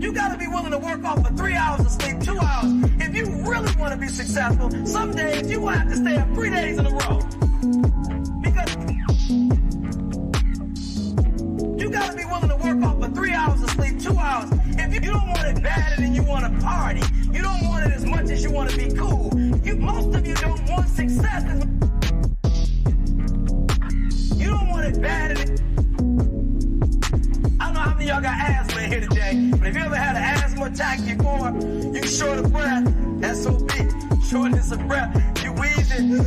You got to be willing to work off for 3 hours of sleep, 2 hours. If you really want to be successful, some days you will have to stay up 3 days in a row. Because you got to be willing to work off for 3 hours of sleep, 2 hours. If you don't want it badder than you want to party, you don't want it as much as you want to be cool. Most of you don't want success. You don't want it badder than... I don't know how many of y'all got asthma in here today, but if you ever had an asthma attack before, you short of breath, SOB, shortness of breath, you wheezing.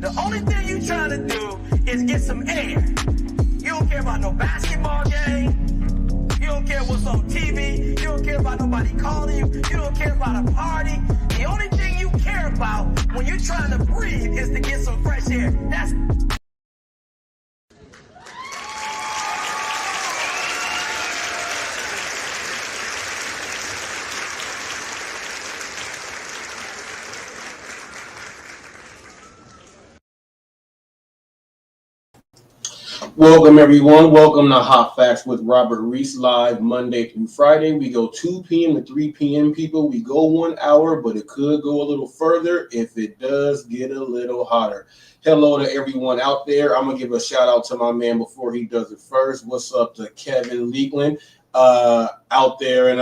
The only thing you trying to do is get some air. You don't care about no basketball game. You don't care what's on TV. You don't care about nobody calling you. You don't care about a party. The only thing you care about when you're trying to breathe is to get some fresh air. That's... Welcome, everyone. Welcome to Hot Facts with Robert Reese, live Monday through Friday. We go 2 p.m. to 3 p.m., people. We go 1 hour, but it could go a little further if it does get a little hotter. Hello to everyone out there. I'm going to give a shout out to my man before he does it first. What's up to Kevin Leekland out there in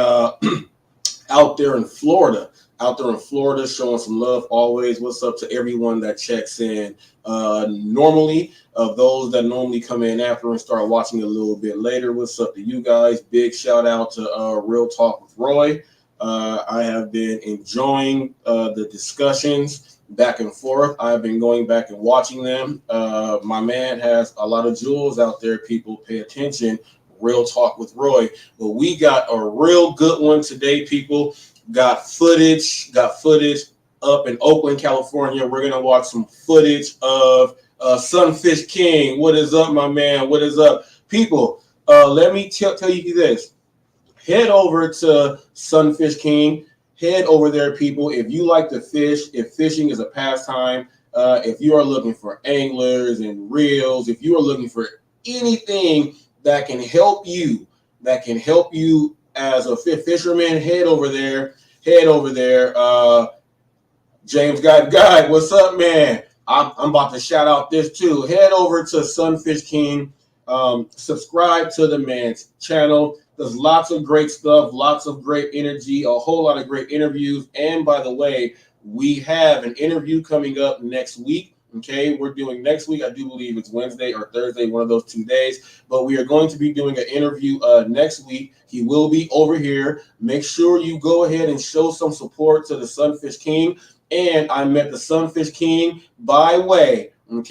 Florida. Out there in Florida, showing some love always. What's up to everyone that checks in normally, of those that normally come in after and start watching a little bit later. What's up to you guys? Big shout out to Real Talk with Roy. I have been enjoying the discussions back and forth. I've been going back and watching them. My man has a lot of jewels out there. People pay attention. Real Talk with Roy. But we got a real good one today, people. Got footage up in Oakland, California. We're gonna watch some footage of Sunfish King. What is up, my man? What is up, people? Let me tell you this. Head over to Sunfish King. Head over there, people. If you like to fish, if fishing is a pastime, if you are looking for anglers and reels, if you are looking for anything that can help you as a fisherman, head over there. James Guy, what's up, man? I'm about to shout out this too. Head over to Sunfish King. Subscribe to the man's channel. There's lots of great stuff, lots of great energy, a whole lot of great interviews. And by the way, we have an interview coming up next week. Okay, we're doing next week. I do believe it's Wednesday or Thursday, one of those 2 days. But we are going to be doing an interview next week. He will be over here. Make sure you go ahead and show some support to the Sunfish King. And I met the Sunfish King by way of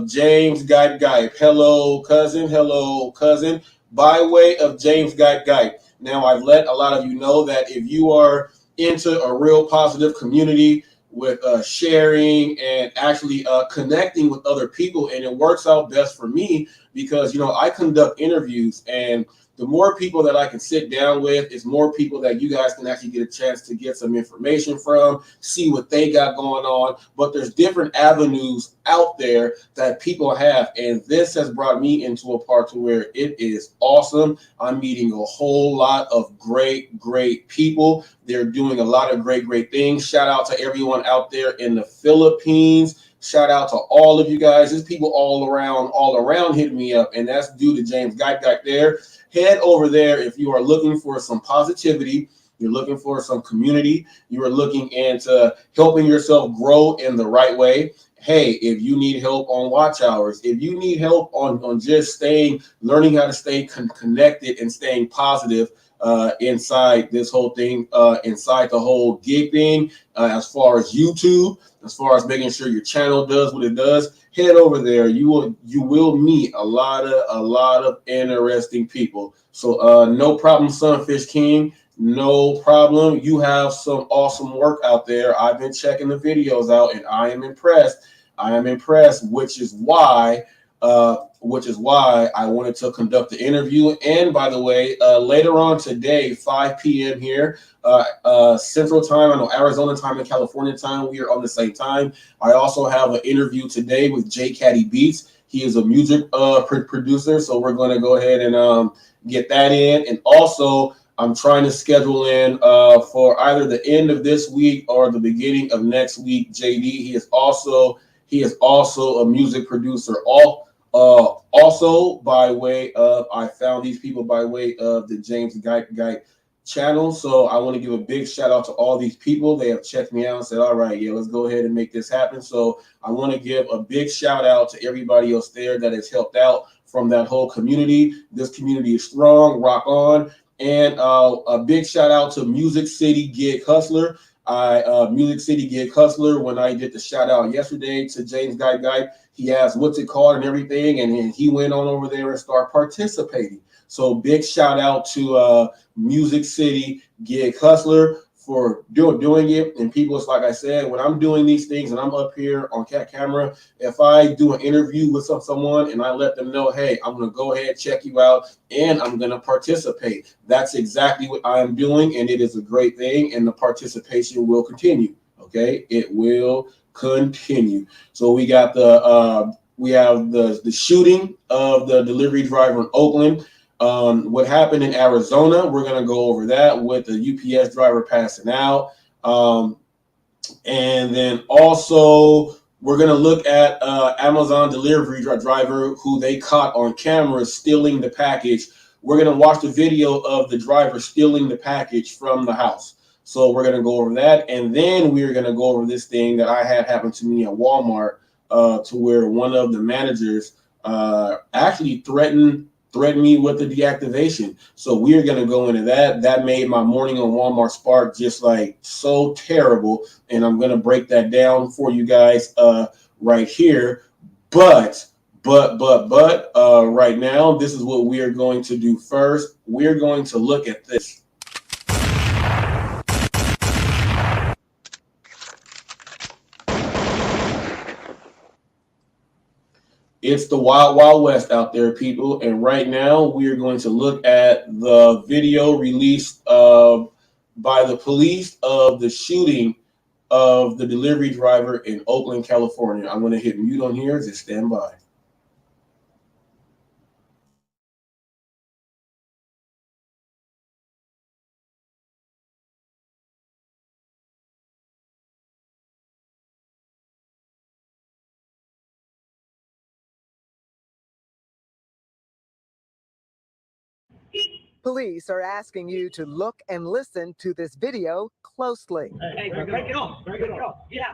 James Guy. Hello, cousin. By way of James Guy. Now, I've let a lot of you know that if you are into a real positive community, with sharing and actually connecting with other people, and it works out best for me because I conduct interviews, and the more people that I can sit down with is more people that you guys can actually get a chance to get some information from, see what they got going on. But there's different avenues out there that people have, and this has brought me into a part to where it is awesome. I'm meeting a whole lot of great people. They're doing a lot of great things. Shout out to everyone out there in the Philippines. Shout out to all of you guys. There's people all around hitting me up, and that's due to James Guy there. Head over there if you are looking for some positivity, you're looking for some community, you are looking into helping yourself grow in the right way. Hey, if you need help on watch hours, if you need help on just learning how to stay connected and staying positive inside this whole thing, inside the whole gig thing, as far as YouTube, as far as making sure your channel does what it does, head over there. You will meet a lot of interesting people. So no problem, Sunfish King. No problem. You have some awesome work out there. I've been checking the videos out, and I am impressed. Which is why I wanted to conduct the interview. And by the way, later on today, 5 p.m. here, Central Time, I know Arizona time and California time, we are on the same time. I also have an interview today with J Caddy Beats. He is a music producer, so we're going to go ahead and get that in. And also, I'm trying to schedule in for either the end of this week or the beginning of next week. JD, he is also a music producer. Also by way of, I found these people by way of the James Guy channel. So I want to give a big shout out to all these people. They have checked me out and said, all right, yeah, let's go ahead and make this happen. So I want to give a big shout out to everybody else there that has helped out from that whole community. This community is strong, rock on. And a big shout out to Music City Gig Hustler. Music City Gig Hustler, when I did the shout out yesterday to James Guy, he asked what's it called and everything, and he went on over there and started participating. So big shout out to Music City Gig Hustler for doing it. And people, it's like I said, when I'm doing these things and I'm up here on camera, if I do an interview with someone and I let them know, hey, I'm going to go ahead, check you out, and I'm going to participate. That's exactly what I'm doing, and it is a great thing, and the participation will continue. Okay, it will continue. So we got we have the shooting of the delivery driver in Oakland. What happened in Arizona, we're going to go over that with the UPS driver passing out. And then also we're going to look at Amazon delivery driver who they caught on camera stealing the package. We're going to watch the video of the driver stealing the package from the house. So we're going to go over that. And then we're going to go over this thing that I had happen to me at Walmart to where one of the managers actually threatened me with the deactivation. So we're going to go into that. That made my morning on Walmart Spark just like so terrible. And I'm going to break that down for you guys right here. But right now, this is what we are going to do first. We're going to look at this. It's the Wild Wild West out there, people. And right now, we are going to look at the video released by the police of the shooting of the delivery driver in Oakland, California. I'm going to hit mute on here. Just stand by. Police are asking you to look and listen to this video closely. Hey, break it off. Break it off. Yeah.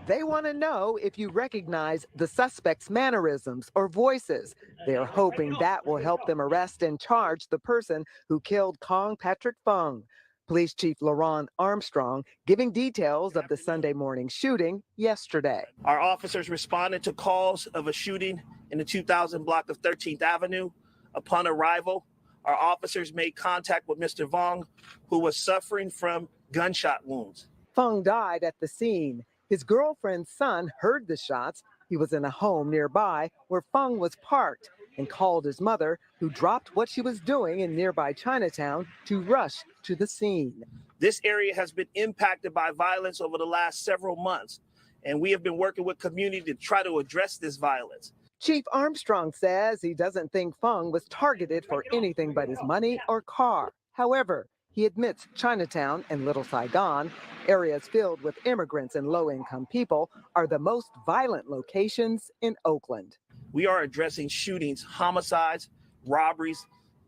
They want to know if you recognize the suspect's mannerisms or voices. They are hoping that will help them arrest and charge the person who killed Kong Patrick Fung. Police Chief Laron Armstrong giving details of the Sunday morning shooting yesterday. Our officers responded to calls of a shooting in the 2000 block of 13th Avenue. Upon arrival, our officers made contact with Mr. Vong, who was suffering from gunshot wounds. Fung died at the scene. His girlfriend's son heard the shots. He was in a home nearby where Fung was parked and called his mother, who dropped what she was doing in nearby Chinatown to rush to the scene. This area has been impacted by violence over the last several months, and we have been working with community to try to address this violence. Chief Armstrong says he doesn't think Fung was targeted for anything but his money or car. However, he admits Chinatown and Little Saigon, areas filled with immigrants and low-income people, are the most violent locations in Oakland. We are addressing shootings, homicides, robberies,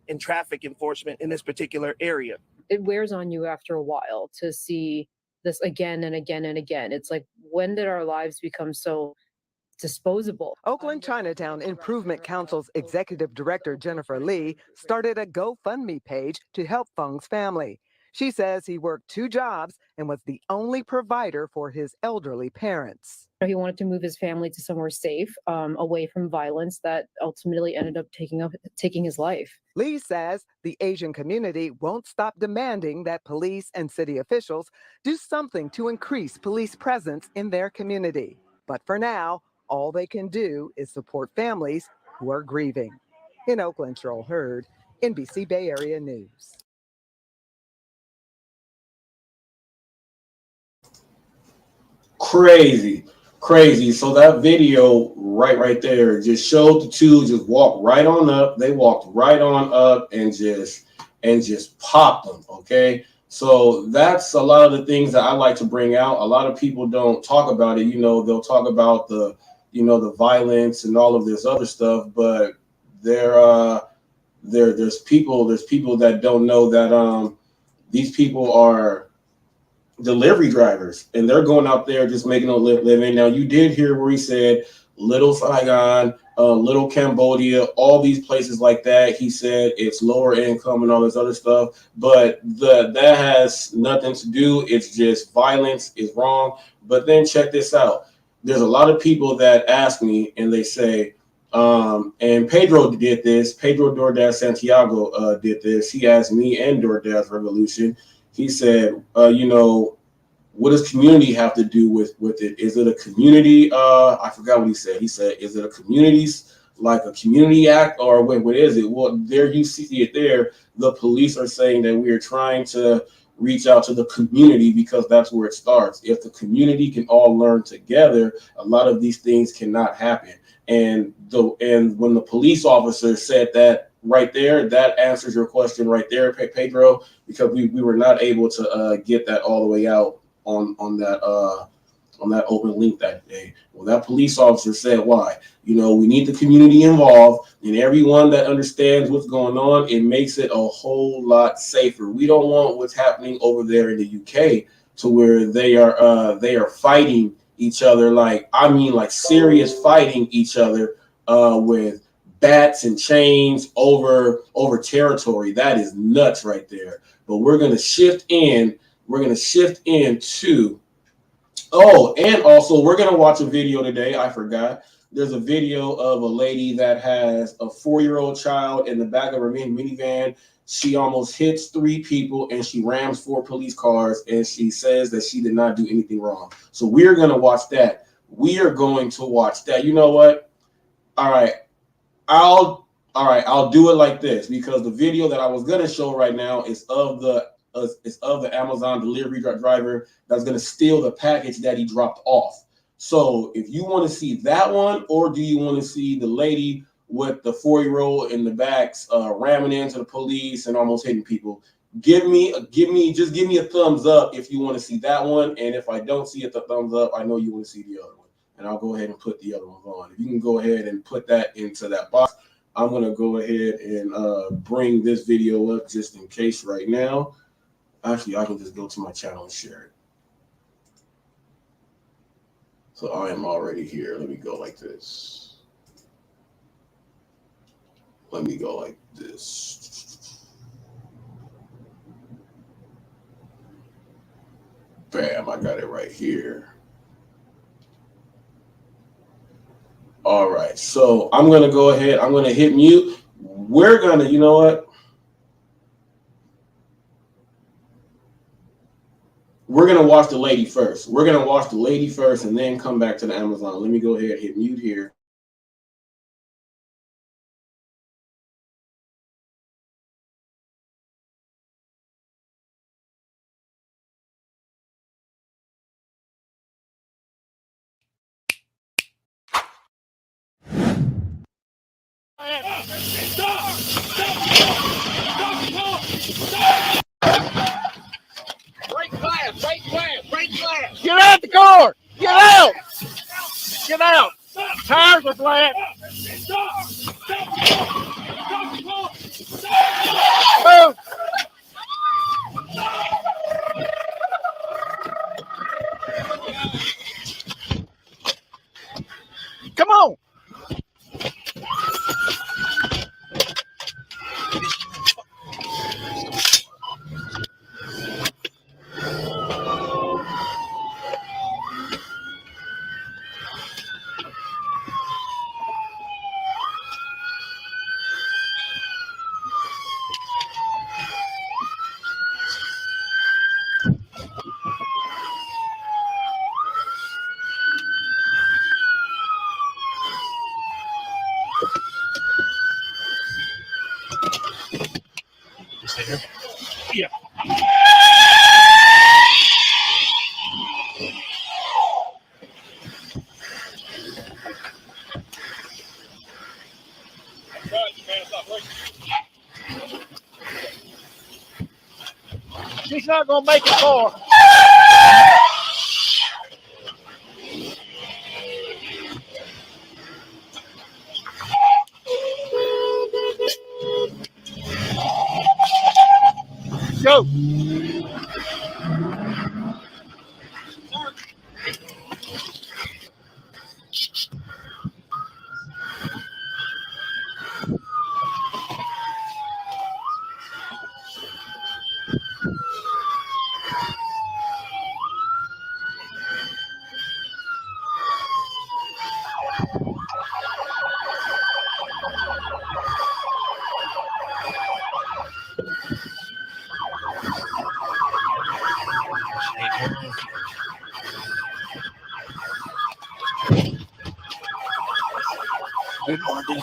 and traffic enforcement in this particular area. It wears on you after a while to see this again and again and again. It's like, when did our lives become so disposable? Oakland Chinatown Improvement Council's executive director, Jennifer Lee, started a GoFundMe page to help Fung's family. She says he worked 2 jobs and was the only provider for his elderly parents. He wanted to move his family to somewhere safe, away from violence that ultimately ended up taking his life. Lee says the Asian community won't stop demanding that police and city officials do something to increase police presence in their community. But for now, all they can do is support families who are grieving. In Oakland, Cheryl Hurd, NBC Bay Area News. Crazy Crazy. So that video right there just showed the two just walk right on up. They walked right on up and just popped them. Okay. So that's a lot of the things that I like to bring out. A lot of people don't talk about it. They'll talk about the violence and all of this other stuff, but there's people that don't know that these people are delivery drivers and they're going out there just making a living. Now you did hear where he said Little Saigon, Little Cambodia, all these places like that. He said it's lower income and all this other stuff, but that has nothing to do. It's just violence is wrong. But then check this out. There's a lot of people that ask me and they say, and Pedro did this. Pedro DoorDash Santiago did this. He asked me and DoorDash Revolution. He said, what does community have to do with it? Is it a community? I forgot what he said. He said, is it a community act, or what is it? Well, there you see it there. The police are saying that we are trying to reach out to the community because that's where it starts. If the community can all learn together, a lot of these things cannot happen. And when the police officer said that right there, that answers your question right there, Pedro, because we were not able to get that all the way out on that open link that day. Well, that police officer said, why? We need the community involved, and everyone that understands what's going on. It makes it a whole lot safer. We don't want what's happening over there in the UK to where they are fighting each other, like serious fighting each other with bats and chains over territory. That is nuts right there. But we're gonna shift into and also we're gonna watch a video today. I forgot. There's a video of a lady that has a 4-year-old child in the back of her minivan. She almost hits 3 people and she rams 4 police cars, and she says that she did not do anything wrong. So we're gonna watch that. We are going to watch that. You know what? All right. I'll do it like this, because the video that I was gonna show right now is of the Amazon delivery driver that's gonna steal the package that he dropped off. So if you want to see that one, or do you want to see the lady with the 4-year-old in the backs ramming into the police and almost hitting people, give me a thumbs up if you want to see that one. And if I don't see the thumbs up, I know you want to see the other one, and I'll go ahead and put the other one on. If you can go ahead and put that into that box, I'm going to go ahead and bring this video up just in case right now. Actually, I can just go to my channel and share it. So I am already here. Let me go like this. Let me go like this. Bam, I got it right here. All right, so I'm going to go ahead. I'm going to hit mute. We're going to, you know what? We're going to watch the lady first. We're going to watch the lady first and then come back to the Amazon. Let me go ahead and hit mute here. Break glass. Get out the car. Get out. Get out. Tires are flat. Move. Come on. Yeah. She's not gonna make it far. Go. Good morning.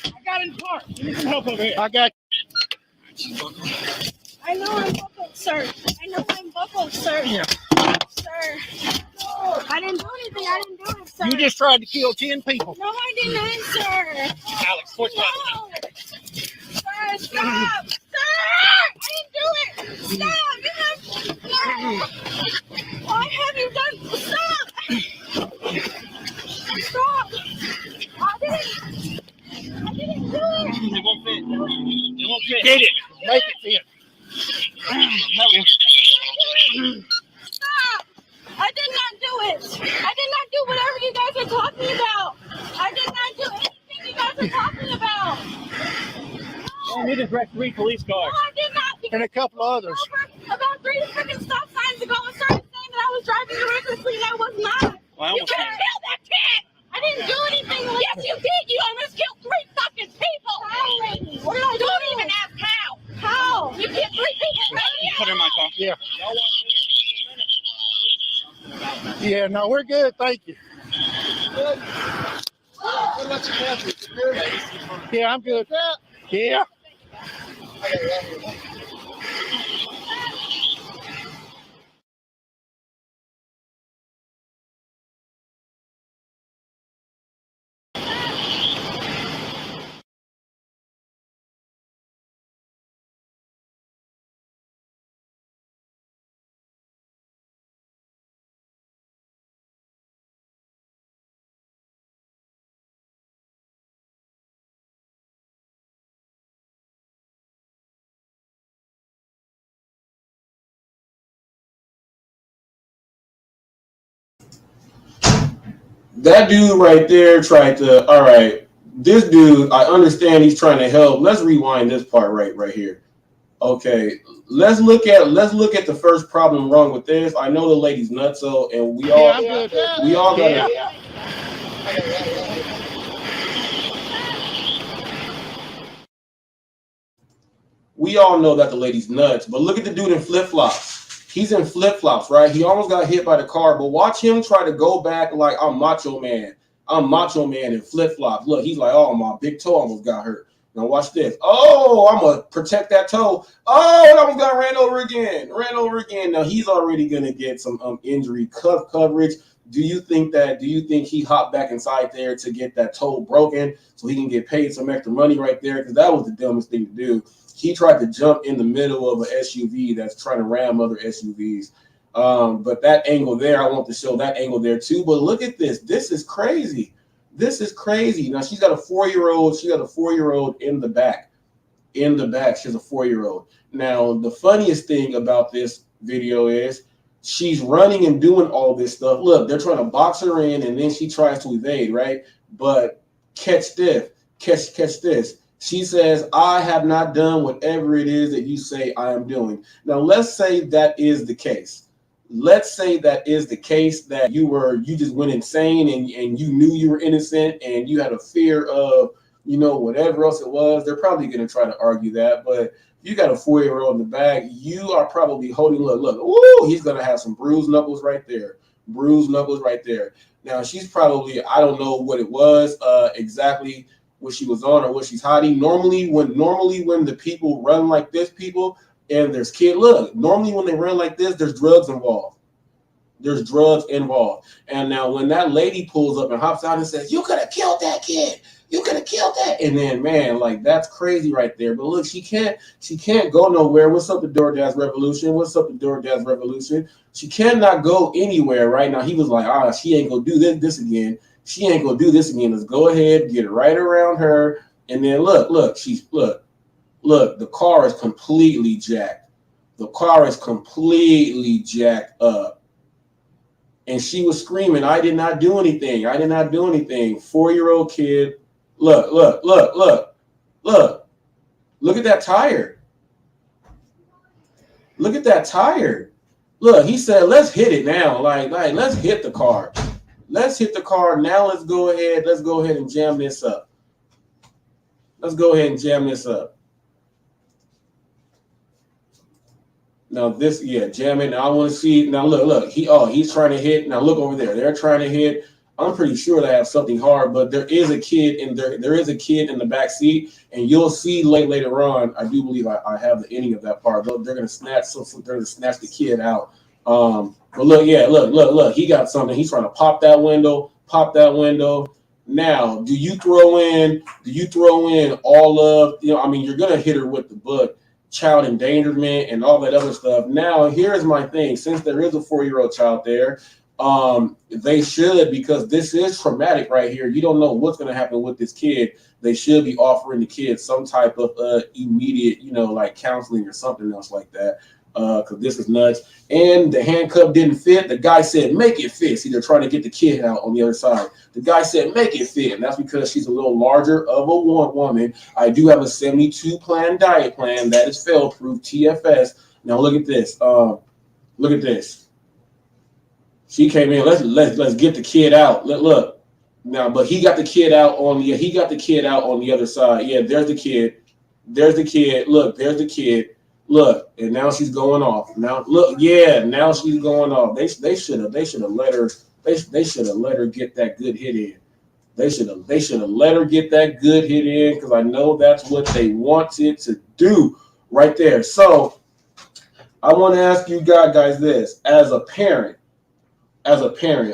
I got in the car. Give me some help over here. I got. I know I'm buckled, sir. I know I'm buckled, sir. Yeah. Sir. No, I didn't do anything. I didn't do it, sir. You just tried to kill 10 people. No, I did not, sir. Alex, what's No. Sir, stop. Sir, I didn't do it. Stop. You have... No. Why have you done... Stop. Stop. I didn't do it. It won't fit. It won't fit. Get it. Make it fit. Stop. I did not do it. I did not do whatever you guys are talking about. I did not do anything you guys are talking about. I need to direct 3 police No, cars. I did not. And a couple others. About 3 freaking stop signs ago, and started saying that I was driving recklessly, and I was not. Well, You can't kill that kid. I didn't do anything. Yes, you did. You almost killed 3 fucking people. How, lady? What did I do? Don't even ask how. How? You killed 3 people. Put her in my car. Yeah. Yeah, no, we're good. Thank you. Good. What about your country? Good? Yeah, I'm good. Yeah. That dude right there tried to. All right, this dude. I understand he's trying to help. Let's rewind this part right here. Okay, let's look at the first problem wrong with this. I know the lady's nutso, and we all gotta. We all know that the lady's nuts, but look at the dude in flip-flops. He's in flip-flops, right? He almost got hit by the car, but watch him try to go back like I'm Macho Man. I'm Macho Man in flip-flops. Look, he's like, oh, my big toe almost got hurt. Now watch this. Oh, I'm going to protect that toe. Oh, I almost got ran over again. Now he's already going to get some injury coverage. Do you think he hopped back inside there to get that toe broken so he can get paid some extra money right there? Because that was the dumbest thing to do. He tried to jump in the middle of an SUV that's trying to ram other SUVs. But that angle there, I want to show that angle there too. But look at this. This is crazy. Now she's got a 4-year-old. She got a 4-year-old in the back. She has a 4-year-old. Now, the funniest thing about this video is she's running and doing all this stuff. Look, they're trying to box her in, and then she tries to evade, right? But catch this. She says, I have not done whatever it is that you say I am doing. Now, let's say that is the case. That you just went insane and you knew you were innocent and you had a fear of, whatever else it was. They're probably going to try to argue that. But you got a 4-year-old in the back, you are probably holding, look, ooh, he's going to have some bruised knuckles right there. Bruised knuckles right there. Now, she's probably, I don't know what it was exactly what she was on or what she's hiding. Normally when the people run like this, and there's normally when they run like this, there's drugs involved. There's drugs involved. And now when that lady pulls up and hops out and says, you could have killed that kid. You could have killed that. And then, man, like, that's crazy right there. But look, she can't go nowhere. What's up, the DoorDash Revolution? What's up, the DoorDash Revolution? She cannot go anywhere right now. He was like, she ain't gonna do this again. She ain't gonna do this again. Let's go ahead, get it right around her. And then look, the car is completely jacked. The car is completely jacked up. And she was screaming, I did not do anything. I did not do anything. 4-year-old kid. Look. Look at that tire. Look at that tire. Look, he said, let's hit it now. Like, let's hit the car. Let's hit the car. Now let's go ahead and jam this up. Let's go ahead and jam this up. Now this, jam it. Now I want to see. Now look. He's trying to hit. Now look over there. They're trying to hit. I'm pretty sure they have something hard, but there is a kid in there. There is a kid in the back seat, and you'll see later on. I do believe I have the ending of that part. They're gonna snatch. So they're gonna snatch the kid out. But look. He got something. He's trying to pop that window. Now, do you throw in all of, you're gonna hit her with the book, child endangerment and all that other stuff. Now, here's my thing. Since there is a 4-year-old child there, they should, because this is traumatic right here. You don't know what's going to happen with this kid. They should be offering the kid some type of immediate, like counseling or something else like that. Because this is nuts. And the handcuff didn't fit. The guy said, make it fit. See, they're trying to get the kid out on the other side. The guy said, make it fit. And that's because she's a little larger of a woman. I do have a 72-plan diet plan that is fail-proof, TFS. Now look at this. Look at this. She came in. Let's get the kid out. Look. Now, but he got the kid out on the other side. Yeah, there's the kid. Look, there's the kid. Look, and now she's going off. Now look, now she's going off. They should have let her. They should have let her get that good hit in. They should have let her get that good hit in, because I know that's what they wanted to do right there. So I want to ask you guys this: as a parent,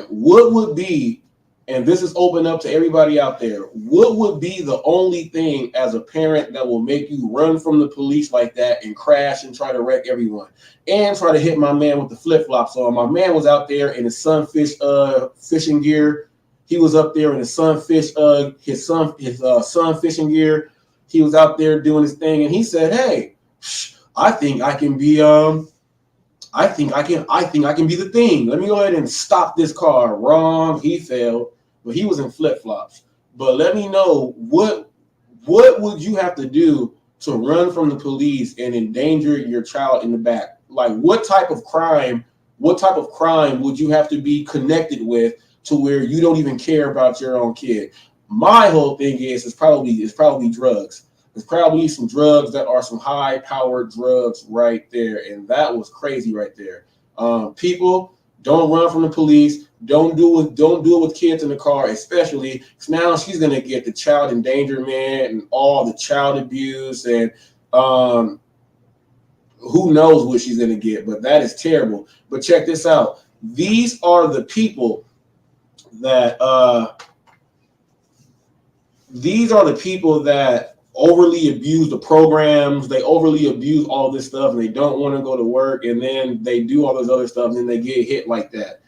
what would be, and this is open up to everybody out there, what would be the only thing as a parent that will make you run from the police like that and crash and try to wreck everyone and try to hit my man with the flip-flops on? My man was out there in his sunfish fishing gear. He was up there in his sunfish sun fishing gear. He was out there doing his thing, and he said, "Hey, I think I can be I think I can be the thing. Let me go ahead and stop this car." Wrong. He failed, but he was in flip-flops. But let me know, what would you have to do to run from the police and endanger your child in the back? Like, what type of crime would you have to be connected with to where you don't even care about your own kid? My whole thing is probably drugs. There's probably some drugs that are some high-powered drugs right there, and that was crazy right there. People, don't run from the police. Don't do it with kids in the car, especially because now she's gonna get the child endangerment and all the child abuse, and who knows what she's gonna get. But that is terrible. But check this out. These are the people that overly abuse the programs. They overly abuse all this stuff, and they don't want to go to work, and then they do all this other stuff, and then they get hit like that.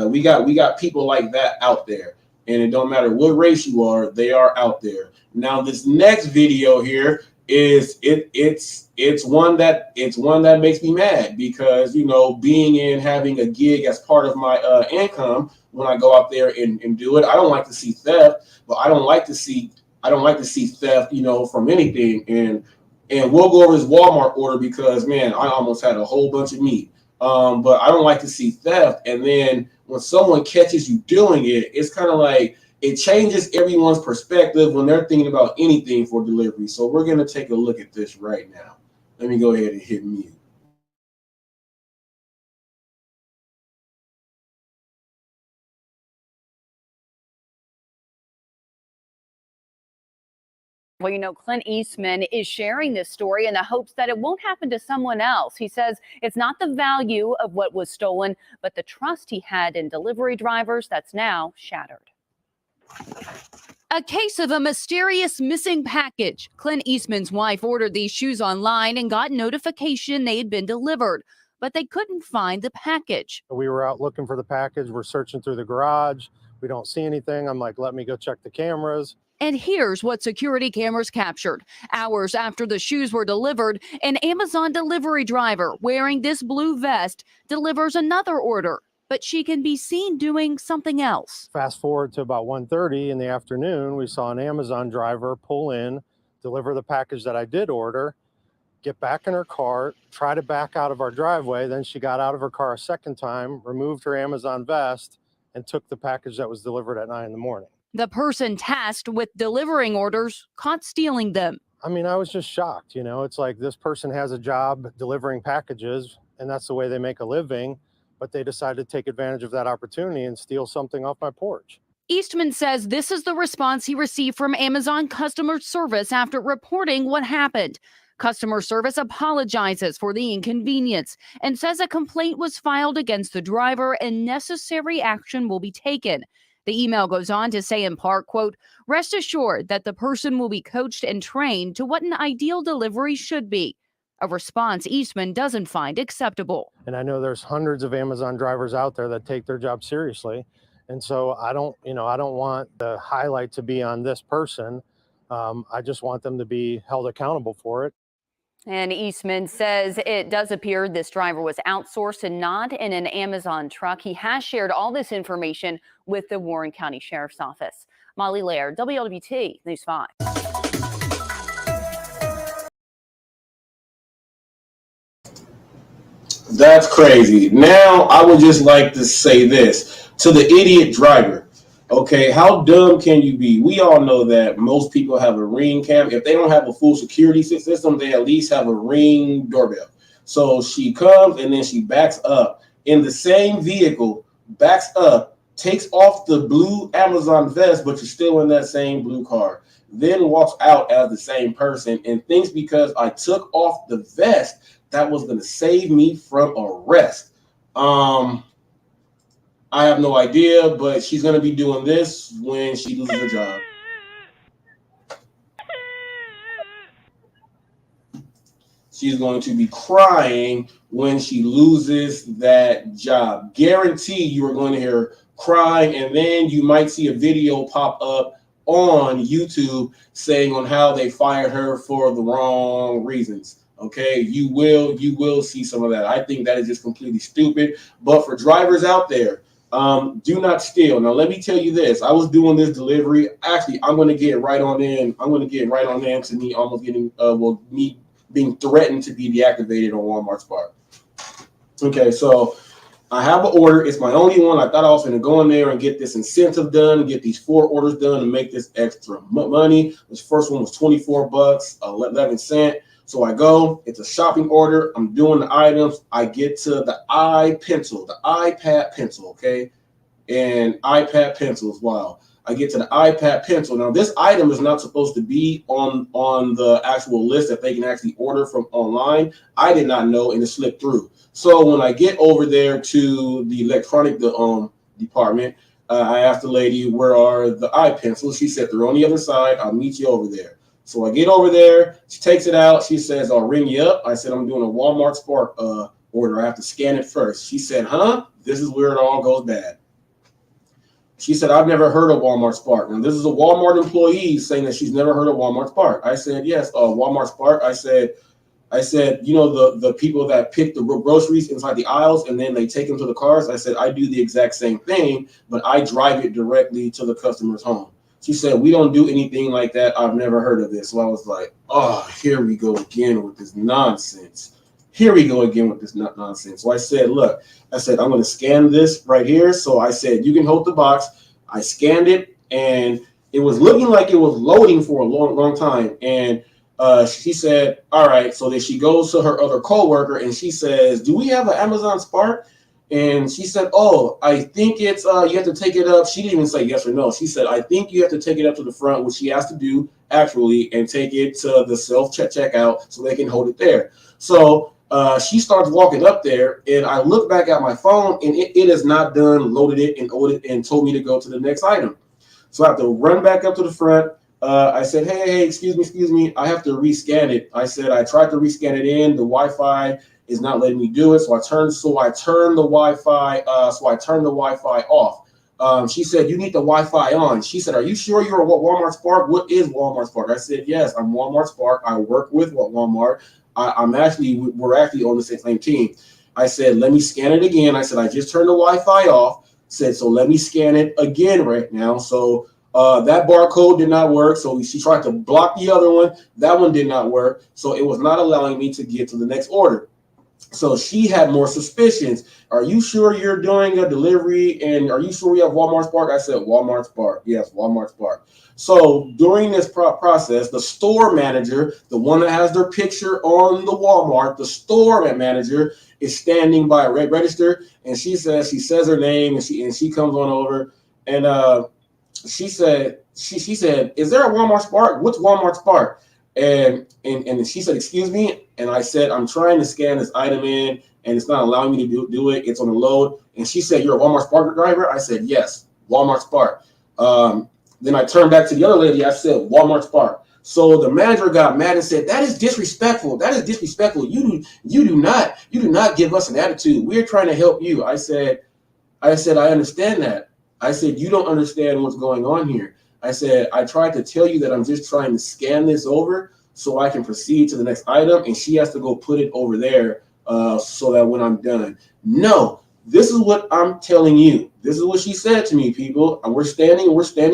We got people like that out there, and it don't matter what race you are, they are out there. Now, this next video here is it's one that makes me mad, because having a gig as part of my income when I go out there and do it. I don't like to see theft, but I don't like to see theft, from anything. And we'll go over this Walmart order because, man, I almost had a whole bunch of meat. But I don't like to see theft. And then when someone catches you doing it, it's kind of like it changes everyone's perspective when they're thinking about anything for delivery. So we're going to take a look at this right now. Let me go ahead and hit mute. Well, you know, Clint Eastman is sharing this story in the hopes that it won't happen to someone else. He says it's not the value of what was stolen, but the trust he had in delivery drivers that's now shattered. A case of a mysterious missing package. Clint Eastman's wife ordered these shoes online and got notification they had been delivered, but they couldn't find the package. We were out looking for the package. We're searching through the garage. We don't see anything. I'm like, let me go check the cameras. And here's what security cameras captured. Hours after the shoes were delivered, an Amazon delivery driver wearing this blue vest delivers another order, but she can be seen doing something else. Fast forward to about 1:30 in the afternoon, we saw an Amazon driver pull in, deliver the package that I did order, get back in her car, try to back out of our driveway. Then she got out of her car a second time, removed her Amazon vest, and took the package that was delivered at 9 in the morning. The person tasked with delivering orders caught stealing them. I mean, I was just shocked. You know, it's like this person has a job delivering packages, and that's the way they make a living, but they decided to take advantage of that opportunity and steal something off my porch. Eastman says this is the response he received from Amazon customer service after reporting what happened. Customer service apologizes for the inconvenience and says a complaint was filed against the driver and necessary action will be taken. The email goes on to say in part, quote, rest assured that the person will be coached and trained to what an ideal delivery should be. A response Eastman doesn't find acceptable. And I know there's hundreds of Amazon drivers out there that take their job seriously. And so I don't want the highlight to be on this person. I just want them to be held accountable for it. And Eastman says it does appear this driver was outsourced and not in an Amazon truck. He has shared all this information with the Warren County Sheriff's Office. Molly Laird, WLWT News 5. That's crazy. Now, I would just like to say this to the idiot driver. Okay, how dumb can you be? We all know that most people have a Ring cam. If they don't have a full security system, they at least have a Ring doorbell. So she comes and then she backs up in the same vehicle, backs up, takes off the blue Amazon vest, but you're still in that same blue car. Then walks out as the same person and thinks because I took off the vest, that was going to save me from arrest. I have no idea, but she's going to be doing this when she loses her job. She's going to be crying when she loses that job. Guarantee you are going to hear her crying, and then you might see a video pop up on YouTube saying on how they fired her for the wrong reasons. Okay, you will see some of that. I think that is just completely stupid. But for drivers out there, do not steal. Now, let me tell you this. I was doing this delivery. Actually, I'm going to get right on in. I'm going to get right on in to me almost getting, me being threatened to be deactivated on Walmart's part. Okay, so I have an order. It's my only one. I thought I was going to go in there and get this incentive done, get these 4 orders done and make this extra money. This first one was $24, 11 cents. So I go, it's a shopping order. I'm doing the items. I get to the iPad pencil, okay? And iPad pencils, wow. I get to the iPad pencil. Now, this item is not supposed to be on the actual list that they can actually order from online. I did not know, and it slipped through. So when I get over there to the electronic department, I asked the lady, where are the iPencils? She said, they're on the other side. I'll meet you over there. So I get over there. She takes it out. She says, I'll ring you up. I said, I'm doing a Walmart Spark order. I have to scan it first. She said, huh? This is where it all goes bad. She said, I've never heard of Walmart Spark. And this is a Walmart employee saying that she's never heard of Walmart Spark. I said, yes, Walmart Spark. I said, you know, the people that pick the groceries inside the aisles and then they take them to the cars. I said, I do the exact same thing, but I drive it directly to the customer's home. She said, we don't do anything like that. I've never heard of this. So I was like, oh, here we go again with this nonsense. Here we go again with this nonsense. So I said, look, I'm going to scan this right here. So I said, you can hold the box. I scanned it, and it was looking like it was loading for a long time. And She said, all right. So then she goes to her other coworker and she says, do we have an Amazon Spark? And she said, oh, I think it's, you have to take it up. She didn't even say yes or no. She said, I think you have to take it up to the front, which she has to do actually, and take it to the self-checkout so they can hold it there. So she starts walking up there, and I look back at my phone, and it is not done, loaded it and told me to go to the next item. So I have to run back up to the front. I said, hey, excuse me. I have to rescan it. I said, I tried to rescan it in. The Wi-Fi is not letting me do it. So I turned the Wi-Fi off. She said, you need the Wi-Fi on. She said, are you sure you're a Walmart Spark? What is Walmart Spark? I said, yes, I'm Walmart Spark. I work with Walmart. We're actually on the same team. I said, let me scan it again. I said, I just turned the Wi-Fi off. Said, so let me scan it again right now. So that barcode did not work. So she tried to block the other one. That one did not work. So it was not allowing me to get to the next order. So she had more suspicions. Are you sure you're doing a delivery? And are you sure we have Walmart Spark? I said, Walmart Spark. Yes, Walmart Spark. So during this process, the store manager, the one that has their picture on the Walmart, the store manager is standing by a register, and she says her name, and she comes on over, and she said, is there a Walmart Spark? What's Walmart Spark? And she said, excuse me. And I said, I'm trying to scan this item in, and it's not allowing me to do it. It's on the load. And she said, you're a Walmart Spark driver? I said, yes, Walmart Spark. Then I turned back to the other lady. I said, Walmart Spark. So the manager got mad and said, that is disrespectful. That is disrespectful. You do not give us an attitude. We're trying to help you. I said, I understand that. I said, you don't understand what's going on here. I said, I tried to tell you that I'm just trying to scan this over so I can proceed to the next item, and she has to go put it over there so that when I'm done. No, this is what I'm telling you. This is what she said to me, people. We're standing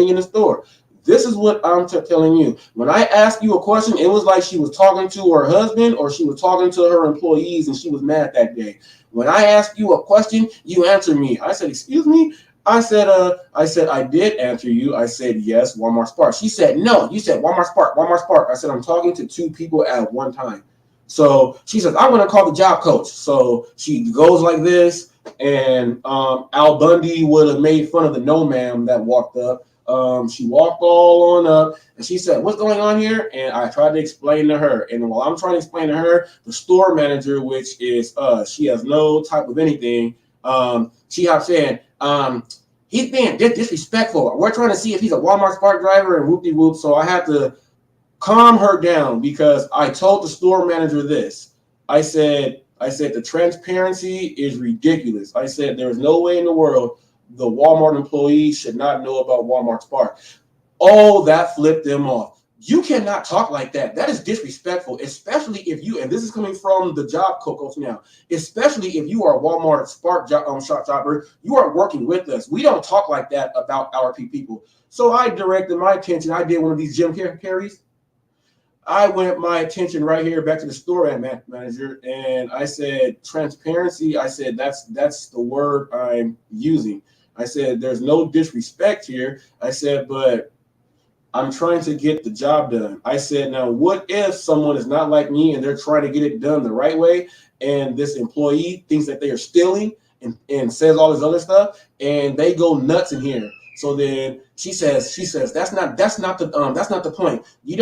in the store. This is what I'm telling you. When I asked you a question, it was like she was talking to her husband or she was talking to her employees, and she was mad that day. When I asked you a question, you answered me. I said, excuse me? I said, I did answer you. I said, yes, Walmart Spark. She said, no, you said Walmart Spark. I said, I'm talking to two people at one time. So she says, I'm going to call the job coach. So she goes like this, and Al Bundy would have made fun of the no ma'am that walked up. She walked all on up, and she said, what's going on here? And I tried to explain to her. And while I'm trying to explain to her, the store manager, which is she has no type of anything, she hops in. He's being disrespectful. We're trying to see if he's a Walmart Spark driver and whoop-de-whoop. So I had to calm her down because I told the store manager this. I said the transparency is ridiculous. I said there's no way in the world the Walmart employees should not know about Walmart Spark. Oh, that flipped them off. You cannot talk like that. That is disrespectful, especially if you, and this is coming from the job coach now, especially if you are a Walmart Spark shopper, you are working with us. We don't talk like that about our people. So I directed my attention. I did one of these Jim Carreys. I went my attention right here back to the store manager, and I said, transparency. I said, that's the word I'm using. I said, there's no disrespect here. I said, but I'm trying to get the job done. I said, now, what if someone is not like me and they're trying to get it done the right way, and this employee thinks that they are stealing and says all this other stuff, and they go nuts in here? So then she says, that's not the point. You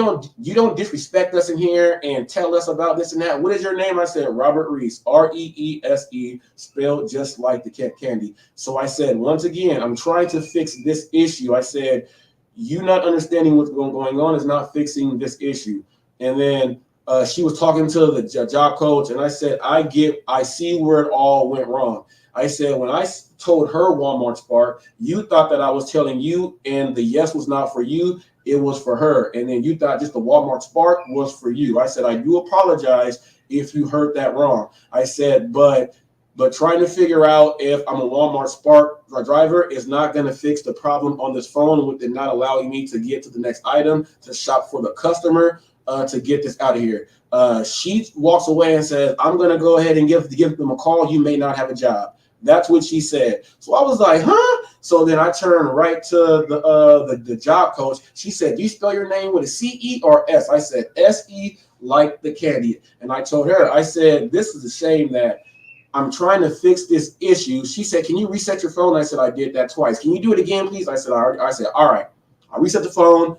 don't disrespect us in here and tell us about this and that. What is your name? I said, Robert Reese, Reese, spelled just like the candy. So I said, once again, I'm trying to fix this issue. I said, you not understanding what's going on is not fixing this issue. And then she was talking to the job coach, and I said, I see where it all went wrong. I said, when I told her Walmart Spark, you thought that I was telling you, and the yes was not for you, it was for her. And then you thought just the Walmart Spark was for you. I said, I do apologize if you heard that wrong. I said, but trying to figure out if I'm a Walmart Spark driver is not going to fix the problem on this phone with it not allowing me to get to the next item, to shop for the customer, to get this out of here. She walks away and says, I'm going to go ahead and give them a call. You may not have a job. That's what she said. So I was like, huh? So then I turned right to the job coach. She said, do you spell your name with a C-E or S? I said, S-E, like the candy. And I told her, I said, this is a shame that I'm trying to fix this issue. She said, can you reset your phone? I said, I did that twice. Can you do it again, please? I said, all right. I reset the phone.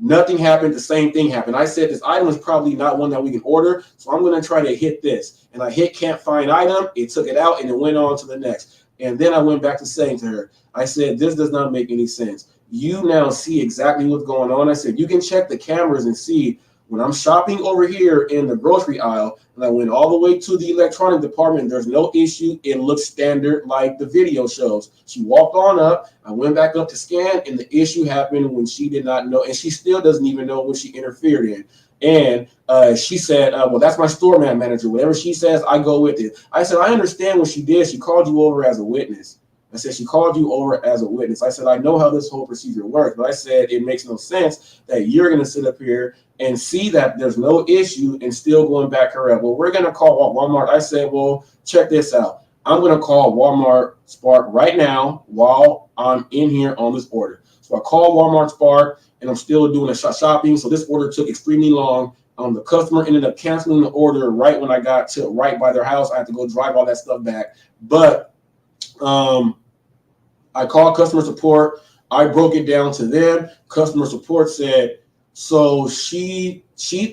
Nothing happened. The same thing happened. I said, this item is probably not one that we can order. So I'm going to try to hit this. And I hit can't find item. It took it out and it went on to the next. And then I went back to saying to her, I said, this does not make any sense. You now see exactly what's going on. I said, you can check the cameras and see when I'm shopping over here in the grocery aisle and I went all the way to the electronic department, there's no issue. It looks standard like the video shows. She walked on up. I went back up to scan and the issue happened when she did not know. And she still doesn't even know what she interfered in. And she said, well, that's my store manager. Whatever she says, I go with it. I said, I understand what she did. She called you over as a witness. I said, she called you over as a witness. I said, I know how this whole procedure works, but I said, it makes no sense that you're going to sit up here and see that there's no issue and still going back her up. Well, we're going to call Walmart. I said, well, check this out. I'm going to call Walmart Spark right now while I'm in here on this order. So I call Walmart Spark and I'm still doing the shopping. So this order took extremely long. The customer ended up canceling the order right when I got to right by their house. I had to go drive all that stuff back. But I called customer support. I broke it down to them. Customer support said, so she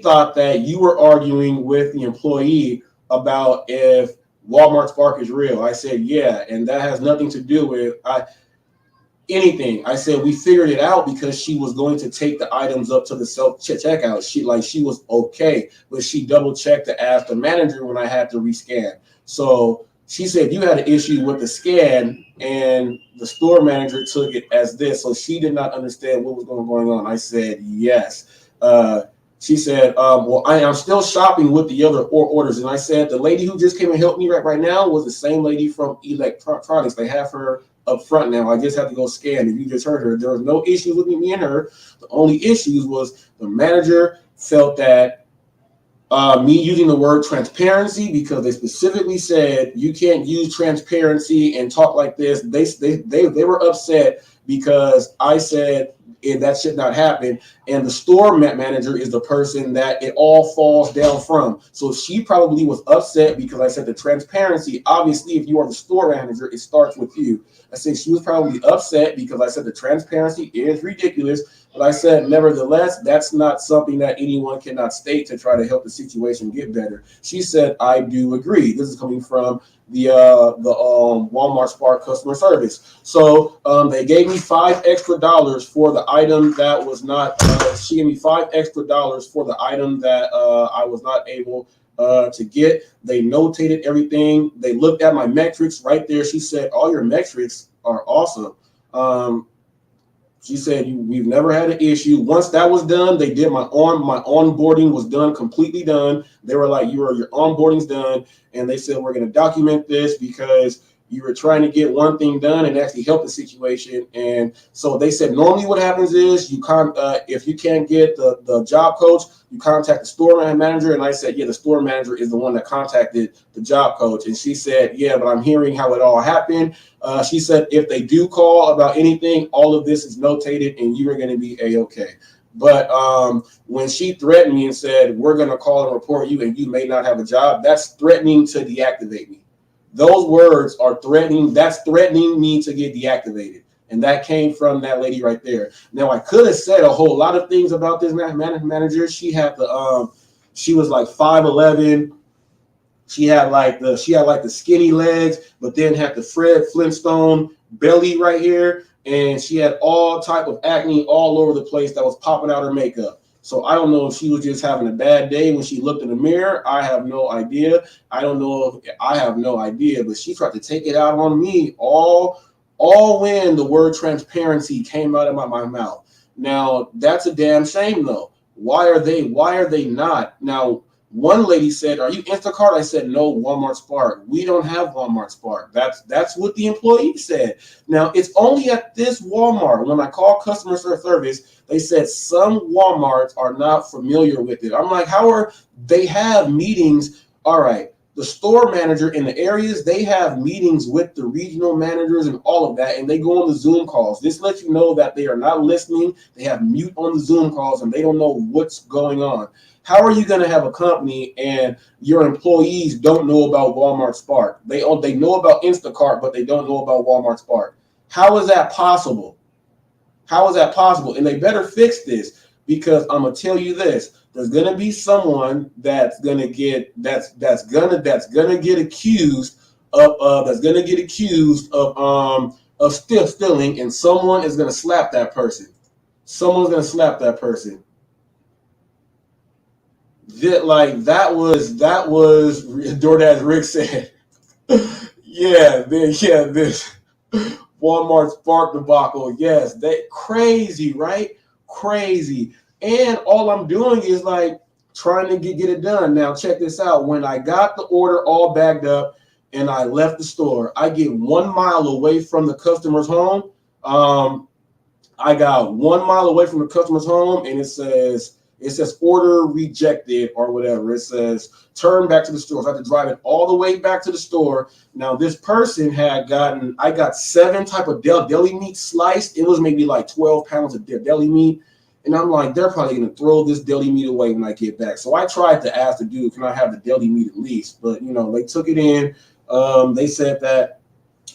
thought that you were arguing with the employee about if Walmart Spark is real. I said, yeah, and that has nothing to do with anything. I said, we figured it out because she was going to take the items up to the self-checkout. She was okay, but she double checked to ask the manager when I had to rescan. So she said you had an issue with the scan and the store manager took it as this. So she did not understand what was going on. I said, yes. She said, well, I am still shopping with the other orders. And I said, the lady who just came and helped me right now was the same lady from electronics. They have her up front now. I just have to go scan. If you just heard her, there was no issues with me and her. The only issues was the manager felt that me using the word transparency, because they specifically said you can't use transparency and talk like this. They were upset because I said that should not happen. And the store manager is the person that it all falls down from. So she probably was upset because I said the transparency. Obviously, if you are the store manager, it starts with you. I said she was probably upset because I said the transparency is ridiculous. But I said, nevertheless, that's not something that anyone cannot state to try to help the situation get better. She said, I do agree. This is coming from the Walmart Spark customer service. So they gave me $5 extra for the item that was not. She gave me $5 extra for the item that I was not able to get. They notated everything. They looked at my metrics right there. She said, all your metrics are awesome. She said, we've never had an issue. Once that was done, they did my onboarding was done, completely done. They were like, your onboarding's done. And they said, we're going to document this because you were trying to get one thing done and actually help the situation. And so they said, normally what happens is if you can't get the job coach, you contact the store manager. And I said, yeah, the store manager is the one that contacted the job coach. And she said, yeah, but I'm hearing how it all happened. She said, if they do call about anything, all of this is notated and you are going to be A-okay. But when she threatened me and said, we're going to call and report you and you may not have a job, that's threatening to deactivate me. Those words are threatening. That's threatening me to get deactivated. And that came from that lady right there. Now, I could have said a whole lot of things about this manager. She had she was like 5'11". She had like the skinny legs, but then had the Fred Flintstone belly right here. And she had all type of acne all over the place that was popping out her makeup. So I don't know if she was just having a bad day when she looked in the mirror. I have no idea. I have no idea, but she tried to take it out on me all when the word transparency came out of my mouth. Now, that's a damn shame though. Why are they not? Now, one lady said, are you Instacart? I said, no, Walmart Spark. We don't have Walmart Spark. That's what the employee said. Now, it's only at this Walmart. When I call customer service, they said some Walmarts are not familiar with it. I'm like, how are they have meetings? All right. the store manager in the areas, they have meetings with the regional managers and all of that, and they go on the Zoom calls. This lets you know that they are not listening. They have mute on the Zoom calls, and they don't know what's going on. How are you going to have a company and your employees don't know about Walmart Spark? They know about Instacart, but they don't know about Walmart Spark. How is that possible? How is that possible? And they better fix this, because I'm gonna tell you this: there's gonna be someone that's gonna get accused of stealing, and someone is gonna slap that person. Someone's gonna slap that person. That was DoorDash Rick said. This Walmart Spark debacle. Yes, that crazy, right? Crazy. And all I'm doing is like trying to get it done. Now check this out. When I got the order all bagged up and I left the store, I get 1 mile away from the customer's home. I got 1 mile away from the customer's home, and it says order rejected or whatever. It says turn back to the store. So I had to drive it all the way back to the store. Now this person I got 7 type of deli meat sliced. It was maybe like 12 pounds of deli meat. And I'm like, they're probably going to throw this deli meat away when I get back. So I tried to ask the dude, can I have the deli meat at least? But, they took it in. They said that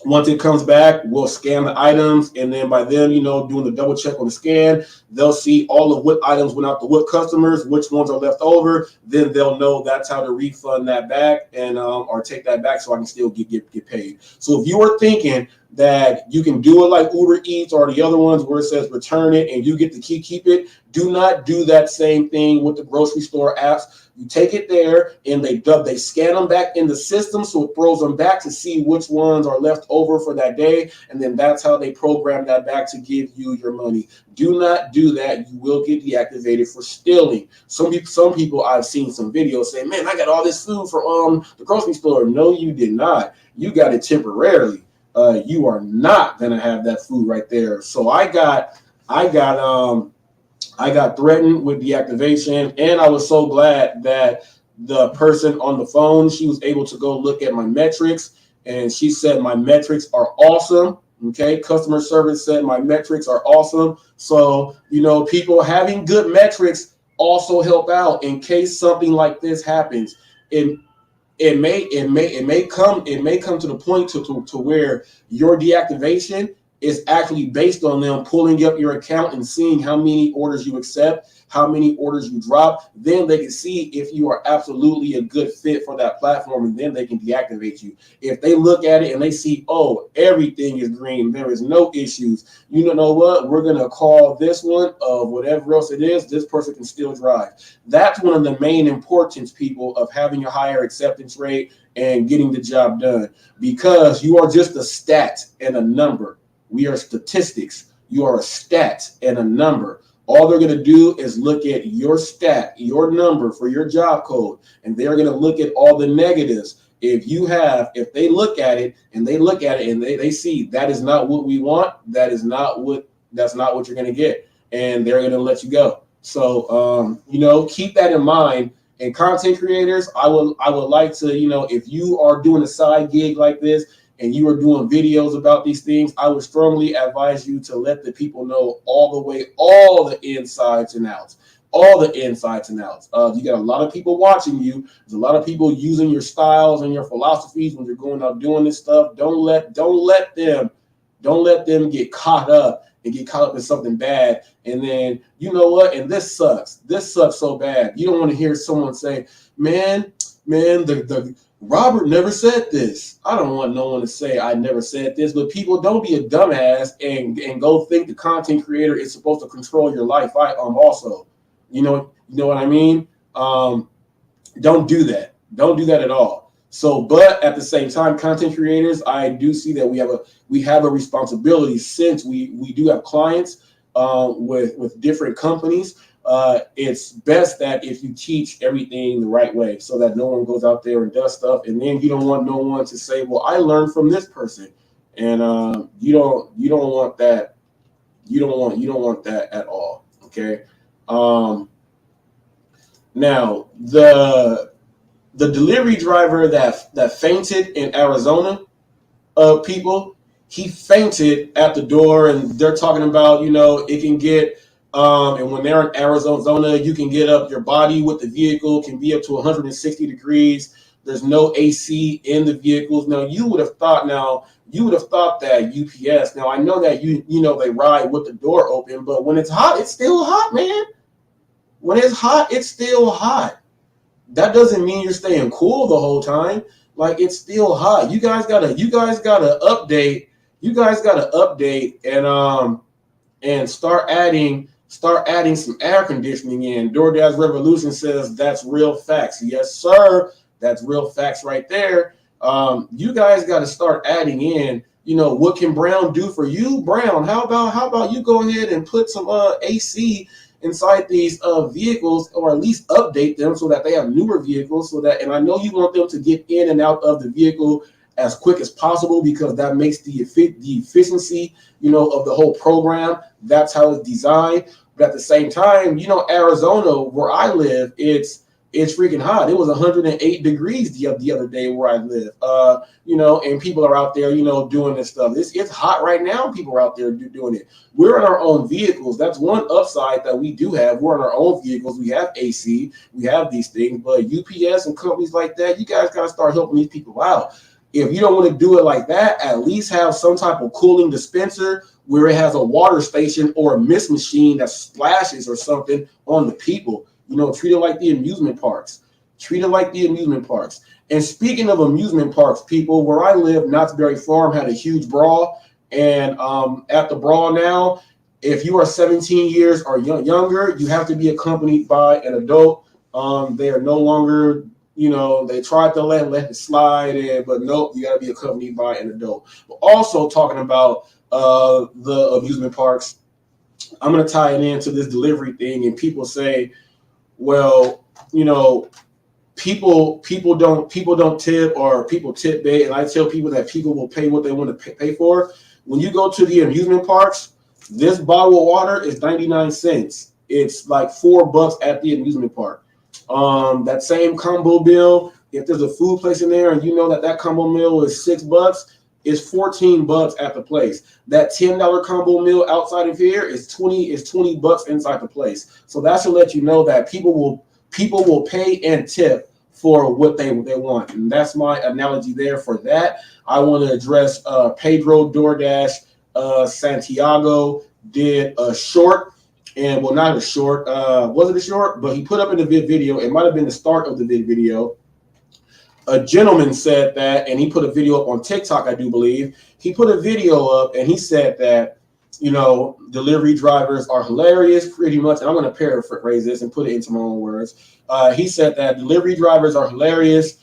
once it comes back, we'll scan the items. And then by then, doing the double check on the scan, they'll see all of what items went out to what customers, which ones are left over. Then they'll know that's how to refund that back and or take that back so I can still get paid. So if you are thinking that you can do it like Uber Eats or the other ones where it says return it and you get to keep it, do not do that same thing with the grocery store apps. You take it there and they scan them back in the system, so it throws them back to see which ones are left over for that day, and then that's how they program that back to give you your money. Do not do that. You will get deactivated for stealing. Some people I've seen some videos say, man, I got all this food from the grocery store. No, you did not. You got it temporarily. You are not gonna have that food right there. So I got threatened with deactivation, and I was so glad that the person on the phone, she was able to go look at my metrics, and she said my metrics are awesome. Okay, customer service said my metrics are awesome. So, people having good metrics also help out in case something like this happens. It may come to the point to where your deactivation is actually based on them pulling up your account and seeing how many orders you accept, how many orders you drop. Then they can see if you are absolutely a good fit for that platform, and then they can deactivate you. If they look at it and they see, oh, everything is green, there is no issues, you know what? We're going to call this one of whatever else it is. This person can still drive. That's one of the main importance, people, of having a higher acceptance rate and getting the job done, because you are just a stat and a number. We are statistics. You are a stat and a number. All they're going to do is look at your stat, your number for your job code, and they're going to look at all the negatives. If they look at it and they see that is not what we want, that's not what you're going to get, and they're going to let you go. So, keep that in mind. And content creators, I would like to, if you are doing a side gig like this, and you are doing videos about these things, I would strongly advise you to let the people know all the insides and outs. You got a lot of people watching you. There's a lot of people using your styles and your philosophies when you're going out doing this stuff. Don't let them get caught up in something bad. And then, you know what? And this sucks. This sucks so bad. You don't want to hear someone say, man, the Robert never said this. I don't want no one to say I never said this, but people, don't be a dumbass and go think the content creator is supposed to control your life. Also, you know what I mean? Don't do that. Don't do that at all. So, but at the same time, content creators, I do see that we have a responsibility, since we do have clients with different companies. It's best that if you teach everything the right way, so that no one goes out there and does stuff, and then you don't want no one to say, well, I learned from this person, and you don't want that. You don't want that at all. Okay. Now the delivery driver that fainted in Arizona, people, he fainted at the door, and they're talking about, it can get, and when they're in Arizona, you can get up, your body with the vehicle can be up to 160 degrees. There's no AC in the vehicles. Now, you would have thought that UPS, now I know that they ride with the door open, but when it's hot, it's still hot, man. When it's hot, it's still hot. That doesn't mean you're staying cool the whole time. Like, it's still hot. You guys gotta update. You guys gotta update and start adding some air conditioning in. DoorDash Revolution says that's real facts. Yes, sir. That's real facts right there. You guys got to start adding in, what can Brown do for you? Brown, how about you go ahead and put some AC inside these vehicles, or at least update them so that they have newer vehicles, and I know you want them to get in and out of the vehicle as quick as possible, because that makes the efficiency, of the whole program. That's how it's designed. But at the same time, Arizona, where I live, it's freaking hot. It was 108 degrees the other day where I live. And people are out there, doing this stuff. It's hot right now. People are out there doing it. We're in our own vehicles. That's one upside that we do have. We're in our own vehicles. We have AC. We have these things. But UPS and companies like that, you guys got to start helping these people out. If you don't want to do it like that, at least have some type of cooling dispenser where it has a water station or a mist machine that splashes or something on the people. Treat it like the amusement parks. Treat it like the amusement parks. And speaking of amusement parks, people, where I live, Knott's Berry Farm had a huge brawl. And at the brawl now, if you are 17 years or younger, you have to be accompanied by an adult. They are no longer, they tried to let it slide in, but nope, you got to be accompanied by an adult. But also talking about the amusement parks, I'm going to tie it into this delivery thing. And people say, well, people don't tip, or people tip bait, and I tell people that people will pay what they want to pay for. When you go to the amusement parks, this bottle of water is 99 cents. It's like $4 at the amusement park. That same combo bill, if there's a food place in there and that combo meal is $6, it's $14 at the place. That $10 combo meal outside of here is $20 inside the place. So that should let you know that people will pay and tip for what they want. And that's my analogy there for that. I want to address Pedro DoorDash Santiago did a short, and well, not a short, was it a short? But he put up in the video, it might have been the start of the video. A gentleman said that, and he put a video up on TikTok, I do believe. He put a video up and he said that, delivery drivers are hilarious, pretty much. And I'm going to paraphrase this and put it into my own words. He said that delivery drivers are hilarious.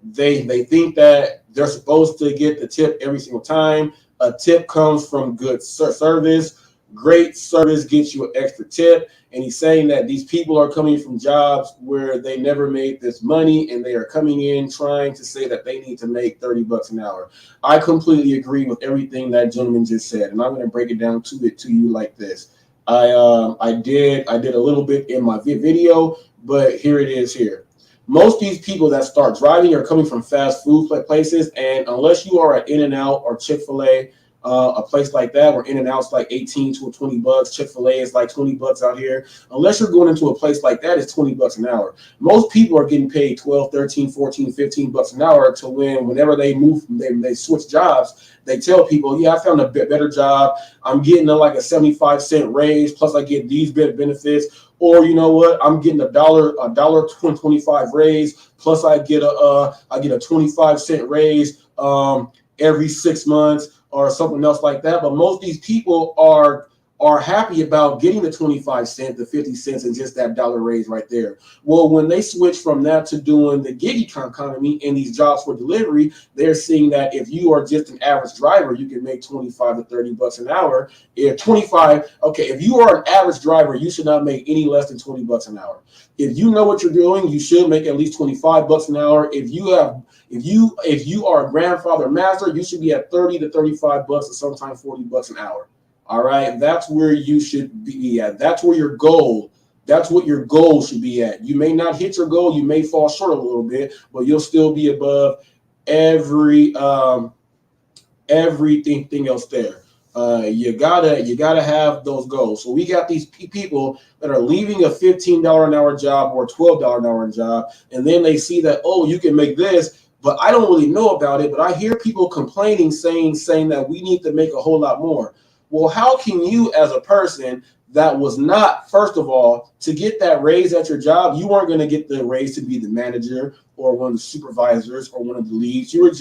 They think that they're supposed to get the tip every single time. A tip comes from good service. Great service gets you an extra tip. And he's saying that these people are coming from jobs where they never made this money, and they are coming in trying to say that they need to make $30 an hour. I completely agree with everything that gentleman just said, and I'm going to break it down to you like this. I did a little bit in my video, but here it is here. Most of these people that start driving are coming from fast food places, and unless you are at In-N-Out or Chick-fil-A, a place like that where In-N-Out's like 18 to $20, Chick-fil-A is like $20 out here. Unless you're going into a place like that, it's $20 an hour. Most people are getting paid $12, $13, $14, $15 an hour to whenever they move, they switch jobs, they tell people, yeah, I found a better job. I'm getting like a 75-cent raise, plus I get these benefits. Or you know what? I'm getting a $1.25 raise, plus I get a 25-cent raise every 6 months, or something else like that. But most of these people are happy about getting the 25 cents, the 50 cents, and just that dollar raise right there. Well, when they switch from that to doing the gig economy and these jobs for delivery, they're seeing that if you are just an average driver, you can make 25 to $30 an hour. If you are an average driver, you should not make any less than $20 an hour. If you know what you're doing, you should make at least $25 an hour. If you are a grandfather master, you should be at $30 to $35 or sometimes $40 an hour. All right, that's where you should be at. That's where your goal That's what your goal should be at. You may not hit your goal. You may fall short a little bit, but you'll still be above everything else there. You gotta have those goals. So we got these people that are leaving a $15 an hour job or $12 an hour job, and then they see that, oh, you can make this, but I don't really know about it. But I hear people complaining, saying that we need to make a whole lot more. Well, how can you, as a person that was not, first of all, to get that raise at your job, you weren't going to get the raise to be the manager or one of the supervisors or one of the leads. You were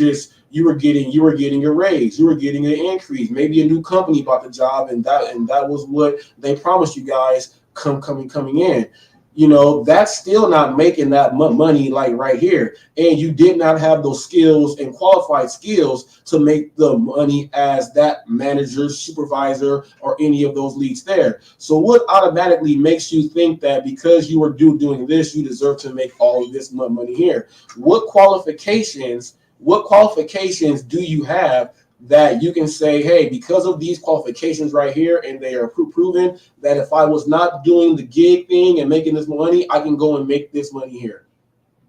getting your raise. You were getting an increase. Maybe a new company bought the job, and that was what they promised you guys coming in. You know, that's still not making that money like right here. And you did not have those skills and qualified skills to make the money as that manager, supervisor, or any of those leads there. So what automatically makes you think that because you are doing this, you deserve to make all of this money here? What qualifications do you have that you can say, hey, because of these qualifications right here, and they are proven that if I was not doing the gig thing and making this money, I can go and make this money here?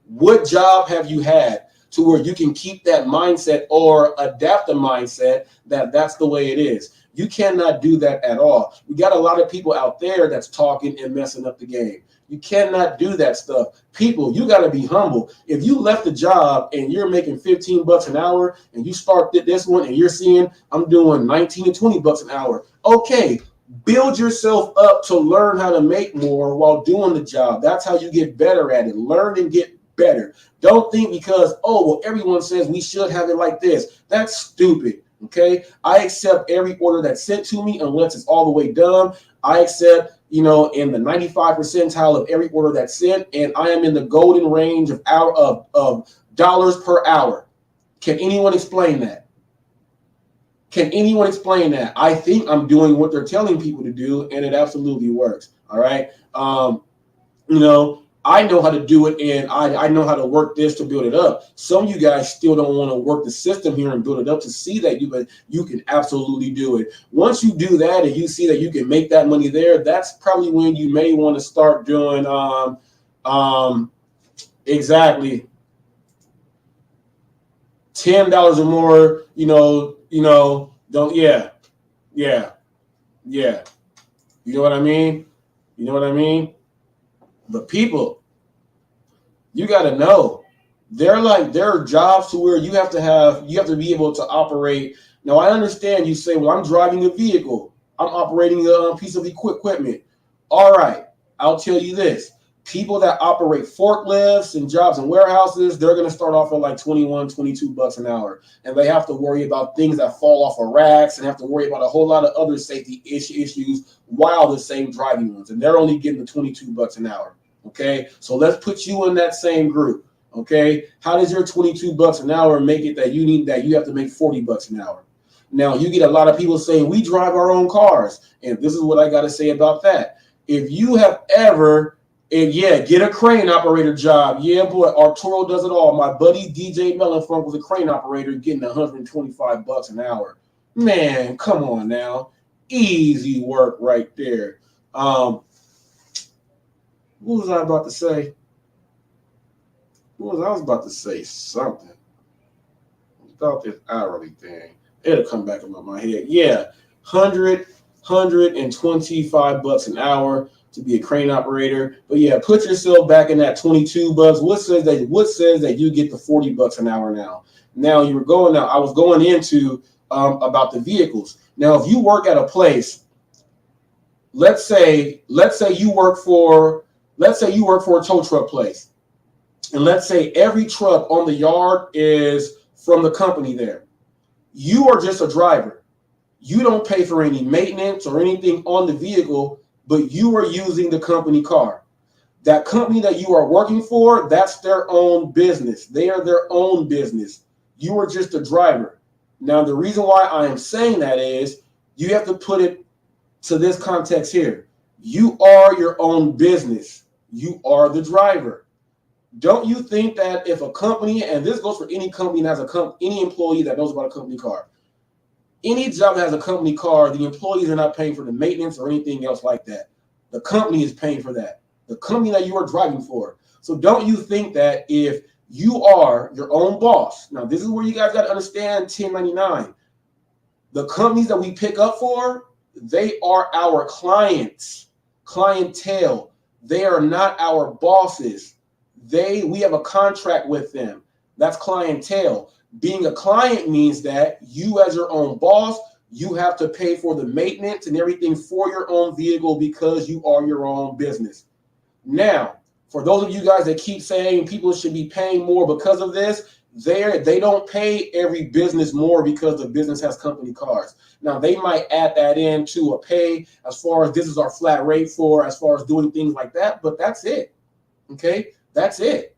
What job have you had to where you can keep that mindset or adapt the mindset that that's the way it is? You cannot do that at all. We got a lot of people out there that's talking and messing up the game. You cannot do that stuff. People, you got to be humble. If you left the job and you're making $15 an hour and you start this one and you're seeing I'm doing 19 to 20 bucks an hour, okay, build yourself up to learn how to make more while doing the job. That's how you get better at it. Learn and get better. Don't think because, oh, well, everyone says we should have it like this. That's stupid. Okay, I accept every order that's sent to me unless it's all the way done. I accept, in the 95 percentile of every order that's sent, and I am in the golden range of dollars per hour. Can anyone explain that? I think I'm doing what they're telling people to do, and it absolutely works. All right. I know how to do it, and I know how to work this to build it up. Some of you guys still don't want to work the system here and build it up to see that you can absolutely do it. Once you do that and you see that you can make that money there, that's probably when you may want to start doing exactly $10 or more. Don't yeah. You know what I mean? But people, you got to know, there are jobs to where you have to be able to operate. Now, I understand you say, well, I'm driving a vehicle. I'm operating a piece of equipment. All right. I'll tell you this. People that operate forklifts and jobs in warehouses, they're going to start off at like 21, 22 bucks an hour. And they have to worry about things that fall off of racks and have to worry about a whole lot of other safety issues while the same driving ones. And they're only getting the 22 bucks an hour. Okay. So let's put you in that same group. Okay. How does your 22 bucks an hour make it that you have to make 40 bucks an hour? Now, you get a lot of people saying we drive our own cars. And this is what I got to say about that. If you have ever, and get a crane operator job. Yeah, boy, Arturo does it all. My buddy DJ Mellenfunk was a crane operator getting 125 bucks an hour. Man, come on now. Easy work right there. What was I about to say? I was about to say something about this hourly thing. It'll come back in my head. Yeah, 125 bucks an hour to be a crane operator. But yeah, put yourself back in that 22 bucks. What says that you get the 40 bucks an hour now? Now I was going into about the vehicles. Now, if you work at a place, let's say you work for a tow truck place. And let's say every truck on the yard is from the company there. You are just a driver. You don't pay for any maintenance or anything on the vehicle, but you are using the company car. That company that you are working for, that's their own business. They are their own business. You are just a driver. Now, the reason why I am saying that is you have to put it to this context here. You are your own business. You are the driver. Don't you think that if a company, and this goes for any company that has any employee that knows about a company car, any job that has a company car, the employees are not paying for the maintenance or anything else like that. The company is paying for that. the company that you are driving for. So don't you think that if you are your own boss, now this is where you guys got to understand 1099. The companies that we pick up for, they are our clients, clientele. They are not our bosses. We have a contract with them. That's clientele. Being a client means that you as your own boss, you have to pay for the maintenance and everything for your own vehicle because you are your own business. Now, for those of you guys that keep saying people should be paying more because of this, they don't pay every business more because the business has company cars. Now, they might add that into a pay as far as this is our flat rate for as far as doing things like that, but that's it. Okay, that's it.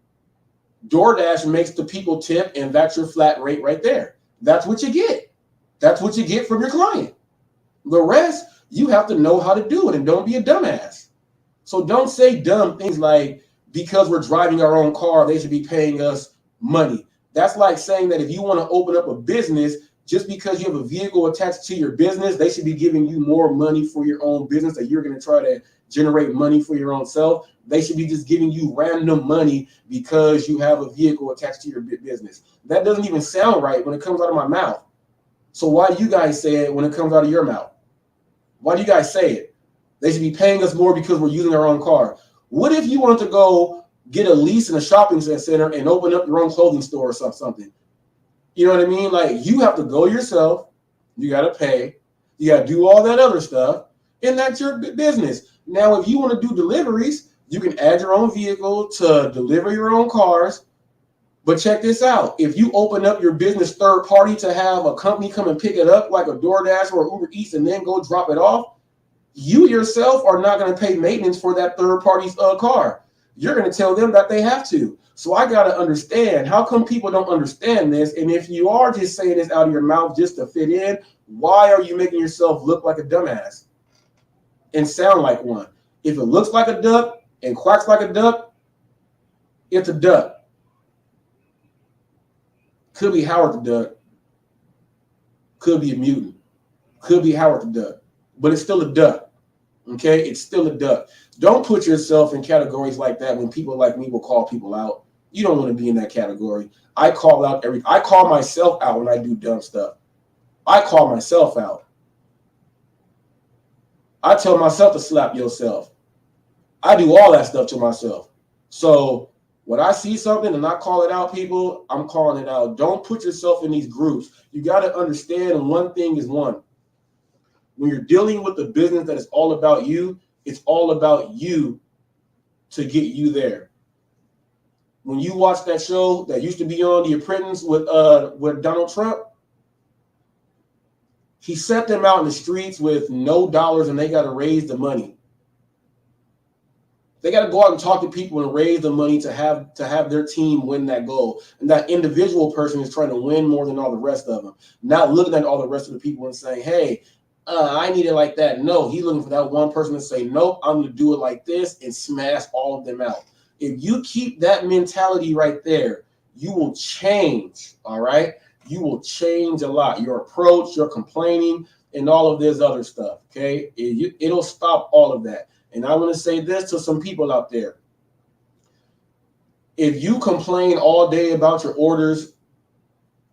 DoorDash makes the people tip, and that's your flat rate right there. That's what you get. That's what you get from your client. The rest, you have to know how to do it, and don't be a dumbass. So don't say dumb things like, because we're driving our own car, they should be paying us money. That's like saying that if you want to open up a business, just because you have a vehicle attached to your business, they should be giving you more money for your own business, that you're going to try to generate money for your own self. They should be just giving you random money because you have a vehicle attached to your business. That doesn't even sound right when it comes out of my mouth. So why do you guys say it when it comes out of your mouth? Why do you guys say it? They should be paying us more because we're using our own car. What if you wanted to go get a lease in a shopping center and open up your own clothing store or something? You know what I mean? Like, you have to go yourself. You got to pay. You got to do all that other stuff. And that's your business. Now, if you want to do deliveries, you can add your own vehicle to deliver your own cars. But check this out. If you open up your business third party to have a company come and pick it up like a DoorDash or Uber Eats and then go drop it off, you yourself are not going to pay maintenance for that third party's car. You're going to tell them that they have to. So I got to understand, how come people don't understand this? And if you are just saying this out of your mouth just to fit in, why are you making yourself look like a dumbass and sound like one? If it looks like a duck and quacks like a duck, it's a duck. Could be Howard the Duck. Could be a mutant. Could be Howard the Duck. But it's still a duck. Okay? It's still a duck. Don't put yourself in categories like that when people like me will call people out. You don't want to be in that category. I call myself out when I do dumb stuff. I call myself out. I tell myself to slap yourself. I do all that stuff to myself. So when I see something and I call it out, people, I'm calling it out. Don't put yourself in these groups. You got to understand, and one thing is one. When you're dealing with a business that is all about you, it's all about you to get you there. When you watch that show that used to be on The Apprentice with Donald Trump, he set them out in the streets with no dollars and they got to raise the money. They got to go out and talk to people and raise the money to have their team win that goal. And that individual person is trying to win more than all the rest of them. Not looking at all the rest of the people and saying, hey, I need it like that. No, he's looking for that one person to say, nope, I'm going to do it like this and smash all of them out. If you keep that mentality right there, you will change, all right? You will change a lot. Your approach, your complaining, and all of this other stuff, okay? It'll stop all of that. And I want to say this to some people out there. If you complain all day about your orders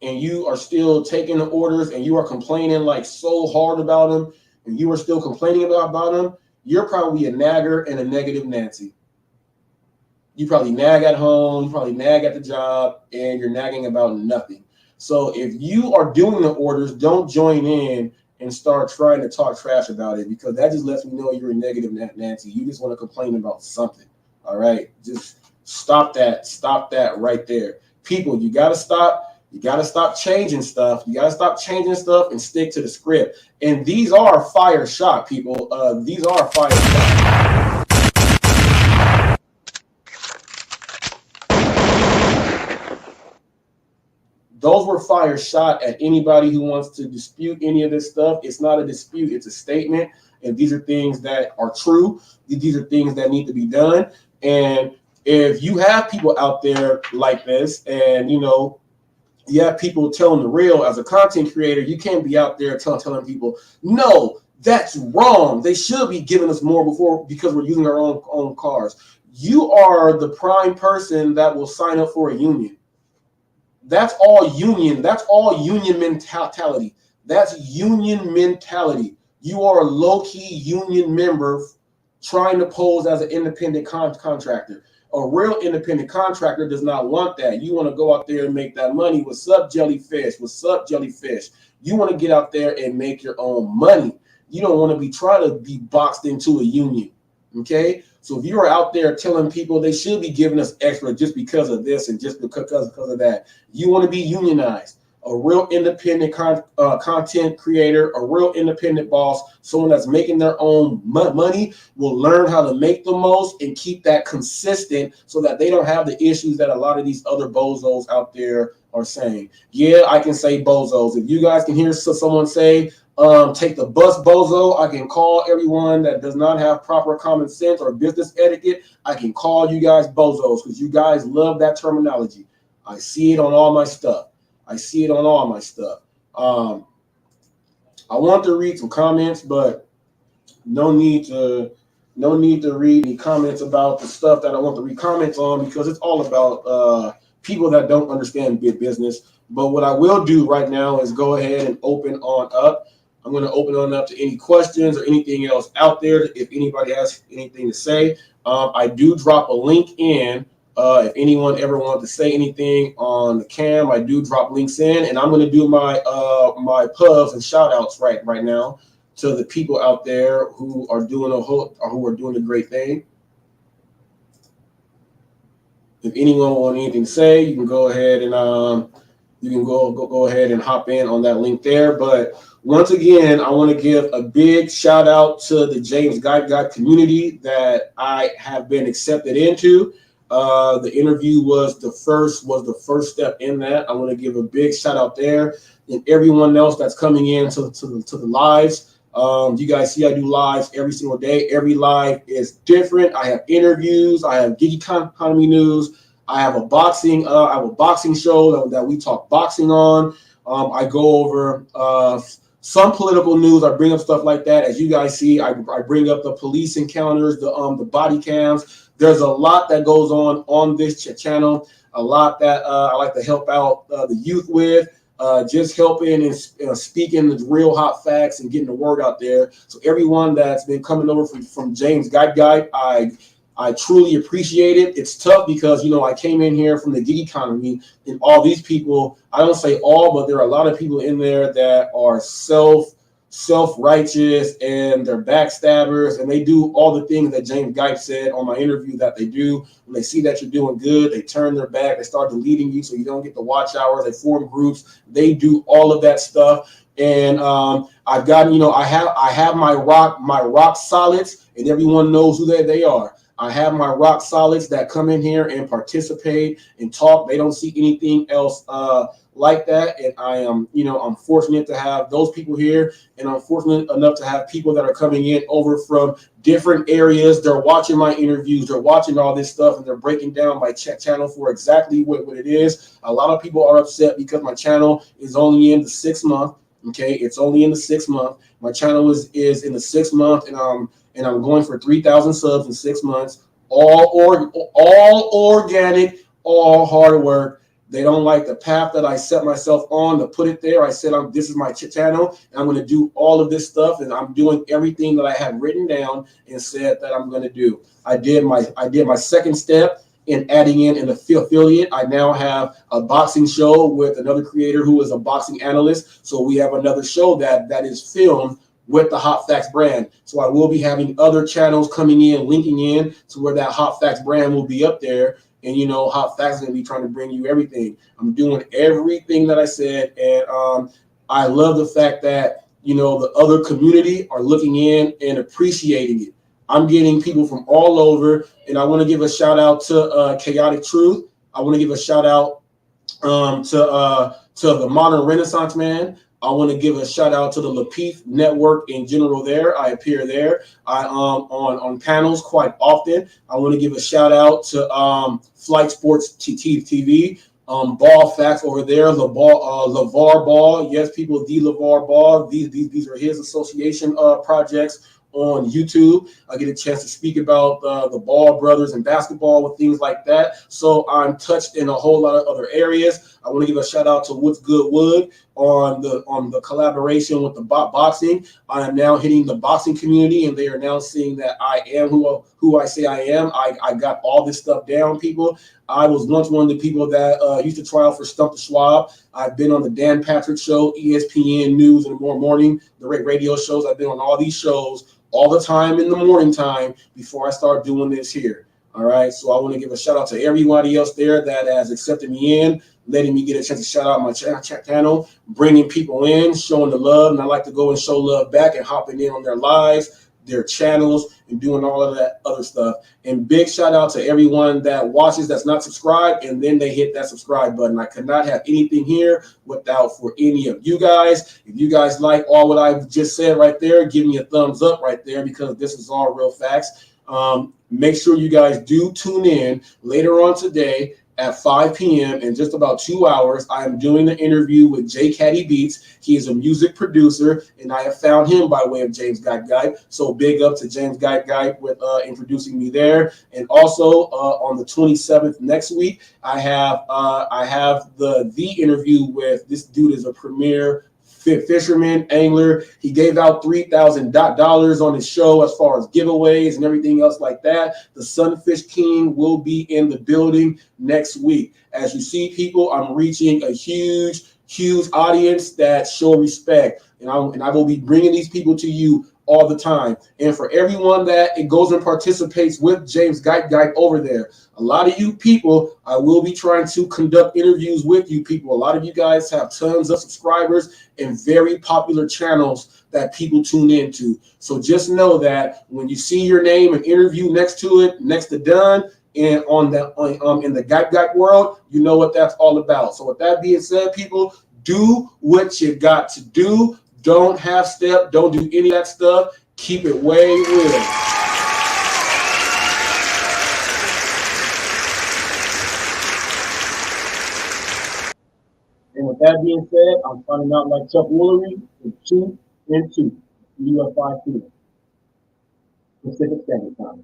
and you are still taking the orders and you are complaining like so hard about them and you are still complaining about them, you're probably a nagger and a negative Nancy. You probably nag at home, you probably nag at the job, and you're nagging about nothing. So if you are doing the orders, don't join in and start trying to talk trash about it, because that just lets me know you're a negative Nancy. You just want to complain about something. All right. Just stop that. Stop that right there. People, you got to stop. You got to stop changing stuff. You got to stop changing stuff and stick to the script. And these are fire shot, people. These are fire shot. Those were fire shot at anybody who wants to dispute any of this stuff. It's not a dispute. It's a statement. And these are things that are true. These are things that need to be done. And if you have people out there like this and, you know, you have people telling the real as a content creator, you can't be out there telling people, no, That's wrong. They should be giving us more because we're using our own cars. You are the prime person that will sign up for a union. That's all union. That's all union mentality. That's union mentality. You are a low-key union member trying to pose as an independent contractor. A real independent contractor does not want that. You want to go out there and make that money. What's up, jellyfish? What's up, jellyfish? You want to get out there and make your own money. You don't want to be trying to be boxed into a union. Okay? So if you are out there telling people they should be giving us extra just because of this and just because of that, you want to be unionized. A real independent content creator, a real independent boss, someone that's making their own money will learn how to make the most and keep that consistent so that they don't have the issues that a lot of these other bozos out there are saying. Yeah, I can say bozos. If you guys can hear someone say, take the bus, bozo, I can call everyone that does not have proper common sense or business etiquette. I can call you guys bozos because you guys love that terminology. I see it on all my stuff. I see it on all my stuff. I want to read some comments, but no need to read any comments about the stuff that I want to read comments on because it's all about people that don't understand big business. But what I will do right now is go ahead and open on up. I'm going to open on up to any questions or anything else out there. If anybody has anything to say, I do drop a link in. If anyone ever wanted to say anything on the cam, I do drop links in, and I'm going to do my my pubs and shout outs right now to the people out there who are doing a great thing. If anyone wants anything to say, you can go ahead and you can go ahead and hop in on that link there. But once again, I want to give a big shout out to the James Guide community that I have been accepted into. The interview was the first step in that. I want to give a big shout out there and everyone else that's coming in to the lives. You guys see I do lives every single day. Every live is different. I have interviews. I have gig economy news. I have a boxing show that we talk boxing on. I go over some political news. I bring up stuff like that. As you guys see, I bring up the police encounters, the body cams. There's a lot that goes on this channel, a lot that I like to help out the youth with, just helping and speaking the real hot facts and getting the word out there. So everyone that's been coming over from James Guide, I truly appreciate it. It's tough because, I came in here from the gig economy and all these people, I don't say all, but there are a lot of people in there that are self-righteous and they're backstabbers and they do all the things that James Guide said on my interview that they do. When they see that you're doing good, they turn their back, they start deleting you so you don't get the watch hours, they form groups, they do all of that stuff. And I've gotten, I have my rock solids and everyone knows who they are. I have my rock solids that come in here and participate and talk. They don't see anything else like that. And I am, I'm fortunate to have those people here. And I'm fortunate enough to have people that are coming in over from different areas. They're watching my interviews. They're watching all this stuff and they're breaking down my channel for exactly what it is. A lot of people are upset because my channel is only in the 6th month. Okay, it's only in the 6th month. My channel is in the 6th month, and I'm going for 3,000 subs in 6 months. All organic, all hard work. They don't like the path that I set myself on to put it there. I said, this is my channel, and I'm going to do all of this stuff, and I'm doing everything that I have written down and said that I'm going to do. I did my second step in adding in an affiliate. I now have a boxing show with another creator who is a boxing analyst. So we have another show that is filmed with the Hot Facts brand. So I will be having other channels coming in, linking in to where that Hot Facts brand will be up there. And, Hot Facts is going to be trying to bring you everything. I'm doing everything that I said. And I love the fact that, the other community are looking in and appreciating it. I'm getting people from all over, and I want to give a shout out to Chaotic Truth. I want to give a shout out to the Modern Renaissance Man. I want to give a shout out to the Lapeef Network in general. There, I appear there. I on panels quite often. I want to give a shout out to Flight Sports TV. Ball Facts over there, LeVar Ball. Yes, people, the LeVar Ball. These are his association projects on YouTube. I get a chance to speak about the Ball brothers and basketball with things like that. So I'm touched in a whole lot of other areas. I want to give a shout out to What's Good Wood on the collaboration with the boxing. I am now hitting the boxing community, and they are now seeing that I am who I say I am. I got all this stuff down, people. I was once one of the people that used to try out for Stump the Schwab. I've been on the Dan Patrick Show, ESPN News in the morning, the radio shows. I've been on all these shows all the time in the morning time before I start doing this here. All right. So I want to give a shout out to everybody else there that has accepted me in, letting me get a chance to shout out my channel, bringing people in, showing the love. And I like to go and show love back and hopping in on their lives, their channels, and doing all of that other stuff. And big shout out to everyone that watches that's not subscribed, and then they hit that subscribe button. I could not have anything here without for any of you guys. If you guys like all what I've just said right there, give me a thumbs up right there, because this is all real facts. Make sure you guys do tune in later on today at 5 p.m. in just about 2 hours. I am doing an interview with J Caddy Beats. He is a music producer, and I have found him by way of James Guy. So big up to James Guy with introducing me there. And also on the 27th next week, I have the interview with this dude is a premier fisherman, angler. He gave out $3,000 on his show as far as giveaways and everything else like that. The Sunfish King will be in the building next week. As you see, people, I'm reaching a huge audience that show respect, and I will be bringing these people to you all the time. And for everyone that it goes and participates with James Guy over there, a lot of you people, I will be trying to conduct interviews with you people. A lot of you guys have tons of subscribers and very popular channels that people tune into. So just know that when you see your name and interview next to it, next to done, and in the Guy world, you know what that's all about. So with that being said, people, do what you got to do. Don't half step. Don't do any of that stuff. Keep it way real. And with that being said, I'm finding out like Chuck Woolery with 2 and 2, UFI 2, Pacific Standard Time.